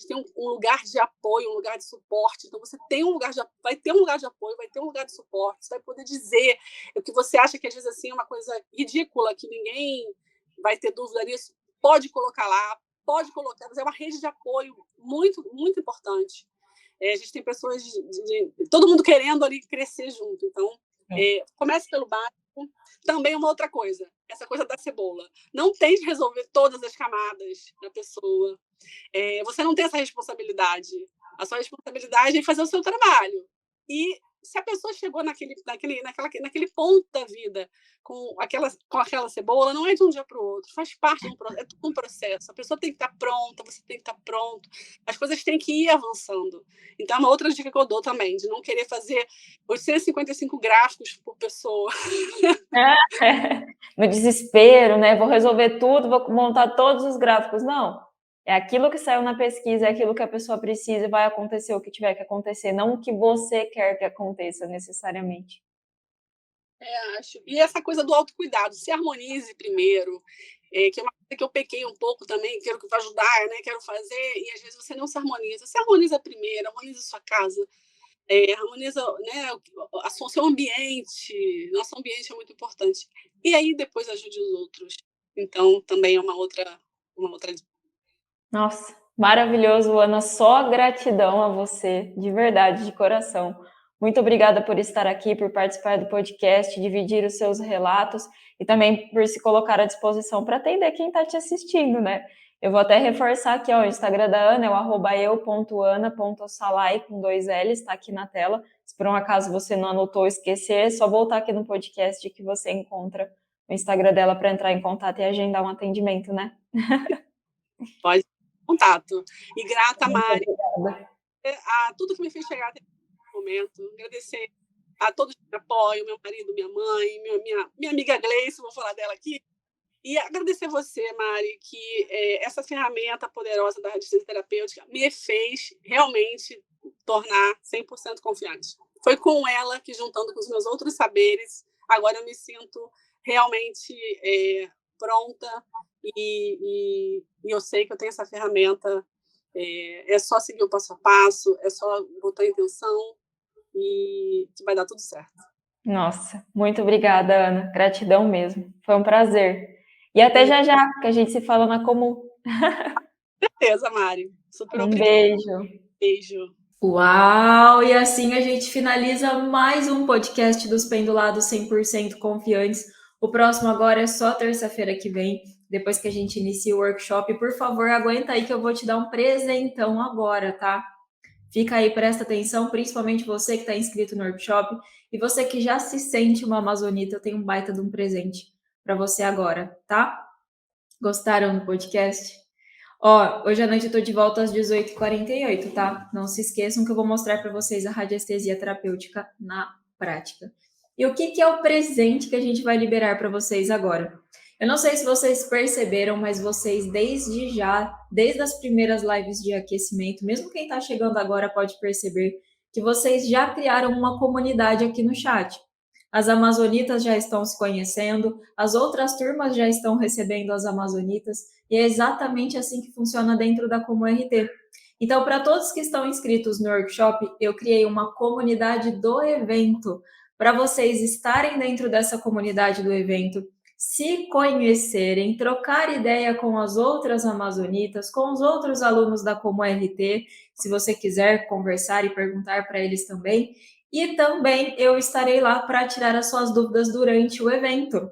tem um lugar de apoio, um lugar de suporte. Então você tem vai ter um lugar de apoio, vai ter um lugar de suporte. Você vai poder dizer o que você acha que às vezes assim é uma coisa ridícula, que ninguém vai ter dúvida nisso. Pode colocar lá, pode colocar. É uma rede de apoio muito, muito importante. A gente tem pessoas todo mundo querendo ali crescer junto. Então, comece pelo básico. Também uma outra coisa, essa coisa da cebola. Não tente resolver todas as camadas da pessoa. Você não tem essa responsabilidade. A sua responsabilidade é fazer o seu trabalho. E se a pessoa chegou naquele ponto da vida com aquela cebola, não é de um dia para o outro, faz parte de um processo. A pessoa tem que estar pronta, você tem que estar pronto, as coisas têm que ir avançando. Então, é uma outra dica que eu dou também, de não querer fazer 855 gráficos por pessoa. No desespero, né? Vou resolver tudo, vou montar todos os gráficos. Não. É aquilo que saiu na pesquisa, é aquilo que a pessoa precisa, vai acontecer o que tiver que acontecer, não o que você quer que aconteça necessariamente. Acho. E essa coisa do autocuidado, se harmonize primeiro, que é uma coisa que eu pequei um pouco também, quero ajudar, né? Quero fazer, e às vezes você não se harmoniza. Se harmoniza primeiro, harmoniza a sua casa, harmoniza, né, o seu ambiente. Nosso ambiente é muito importante. E aí depois ajude os outros. Então, também é uma outra. Nossa, maravilhoso, Ana. Só gratidão a você, de verdade, de coração. Muito obrigada por estar aqui, por participar do podcast, dividir os seus relatos e também por se colocar à disposição para atender quem está te assistindo, né? Eu vou até reforçar aqui, ó, o Instagram da Ana é o @eu.ana.salai com 2 L's, está aqui na tela. Se por um acaso você não anotou ou esquecer, é só voltar aqui no podcast que você encontra o Instagram dela para entrar em contato e agendar um atendimento, né? Pode contato. E grata, Mari, Obrigada. a tudo que me fez chegar até esse momento. Agradecer a todos que me apoiam, meu marido, minha mãe, minha amiga Gleice, vou falar dela aqui. E agradecer você, Mari, que essa ferramenta poderosa da radiestesia terapêutica me fez realmente tornar 100% confiante. Foi com ela que, juntando com os meus outros saberes, agora eu me sinto realmente pronta e eu sei que eu tenho essa ferramenta. É só seguir o passo a passo, é só botar intenção e que vai dar tudo certo. Nossa, muito obrigada, Ana. Gratidão mesmo. Foi um prazer. E até já já, que a gente se fala na comum. Certeza, Mari. Super Um obrigada. beijo. Beijo. Uau! E assim a gente finaliza mais um podcast dos Pendulados 100% Confiantes. O próximo agora é só terça-feira que vem, depois que a gente inicia o workshop. Por favor, aguenta aí que eu vou te dar um presentão agora, tá? Fica aí, presta atenção, principalmente você que está inscrito no workshop e você que já se sente uma amazonita, eu tenho um baita de um presente para você agora, tá? Gostaram do podcast? Ó, hoje à noite eu tô de volta às 18h48, tá? Não se esqueçam que eu vou mostrar para vocês a radiestesia terapêutica na prática. E o que é o presente que a gente vai liberar para vocês agora? Eu não sei se vocês perceberam, mas vocês desde as primeiras lives de aquecimento, mesmo quem está chegando agora pode perceber que vocês já criaram uma comunidade aqui no chat. As amazonitas já estão se conhecendo, as outras turmas já estão recebendo as amazonitas, e é exatamente assim que funciona dentro da ComuRT. Então, para todos que estão inscritos no workshop, eu criei uma comunidade do evento, para vocês estarem dentro dessa comunidade do evento, se conhecerem, trocar ideia com as outras amazonitas, com os outros alunos da ComuRT, se você quiser conversar e perguntar para eles também. E também eu estarei lá para tirar as suas dúvidas durante o evento.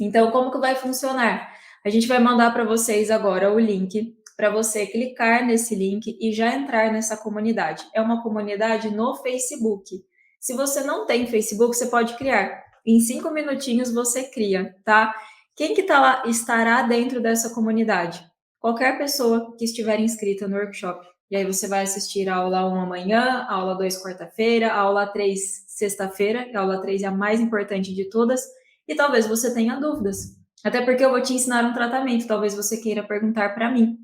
Então, como que vai funcionar? A gente vai mandar para vocês agora o link para você clicar nesse link e já entrar nessa comunidade. É uma comunidade no Facebook. Se você não tem Facebook, você pode criar. Em 5 minutinhos você cria, tá? Quem que tá lá estará dentro dessa comunidade? Qualquer pessoa que estiver inscrita no workshop. E aí você vai assistir a aula 1 amanhã, a aula 2 quarta-feira, a aula 3 sexta-feira, a aula 3 é a mais importante de todas, e talvez você tenha dúvidas. Até porque eu vou te ensinar um tratamento, talvez você queira perguntar para mim.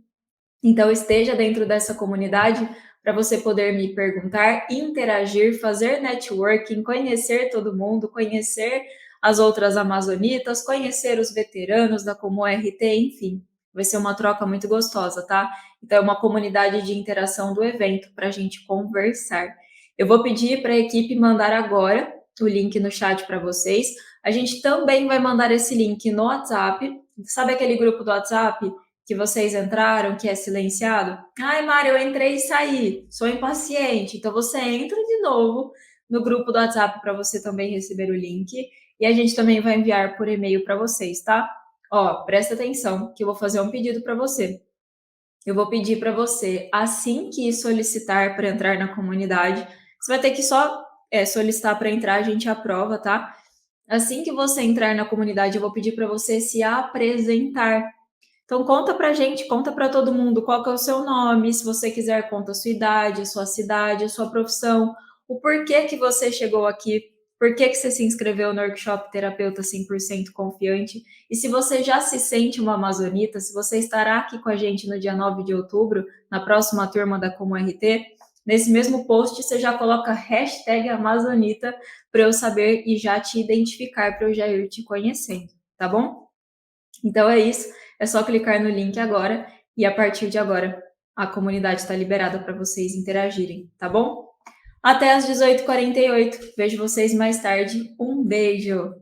Então esteja dentro dessa comunidade para você poder me perguntar, interagir, fazer networking, conhecer todo mundo, conhecer as outras amazonitas, conhecer os veteranos da ComuRT, enfim. Vai ser uma troca muito gostosa, tá? Então, é uma comunidade de interação do evento para a gente conversar. Eu vou pedir para a equipe mandar agora o link no chat para vocês. A gente também vai mandar esse link no WhatsApp. Sabe aquele grupo do WhatsApp que vocês entraram, que é silenciado? Ai, Mari, eu entrei e saí. Sou impaciente. Então, você entra de novo no grupo do WhatsApp para você também receber o link. E a gente também vai enviar por e-mail para vocês, tá? Ó, presta atenção que eu vou fazer um pedido para você. Eu vou pedir para você, assim que solicitar para entrar na comunidade, você vai ter que só solicitar para entrar, a gente aprova, tá? Assim que você entrar na comunidade, eu vou pedir para você se apresentar. Então, conta pra gente, conta para todo mundo qual que é o seu nome, se você quiser, conta a sua idade, a sua cidade, a sua profissão, o porquê que você chegou aqui, por que você se inscreveu no workshop Terapeuta 100% Confiante, e se você já se sente uma amazonita, se você estará aqui com a gente no dia 9 de outubro, na próxima turma da ComuRT, nesse mesmo post você já coloca hashtag Amazonita para eu saber e já te identificar para eu já ir te conhecendo, tá bom? Então é isso, é só clicar no link agora e a partir de agora a comunidade está liberada para vocês interagirem, tá bom? Até às 18h48, vejo vocês mais tarde, um beijo!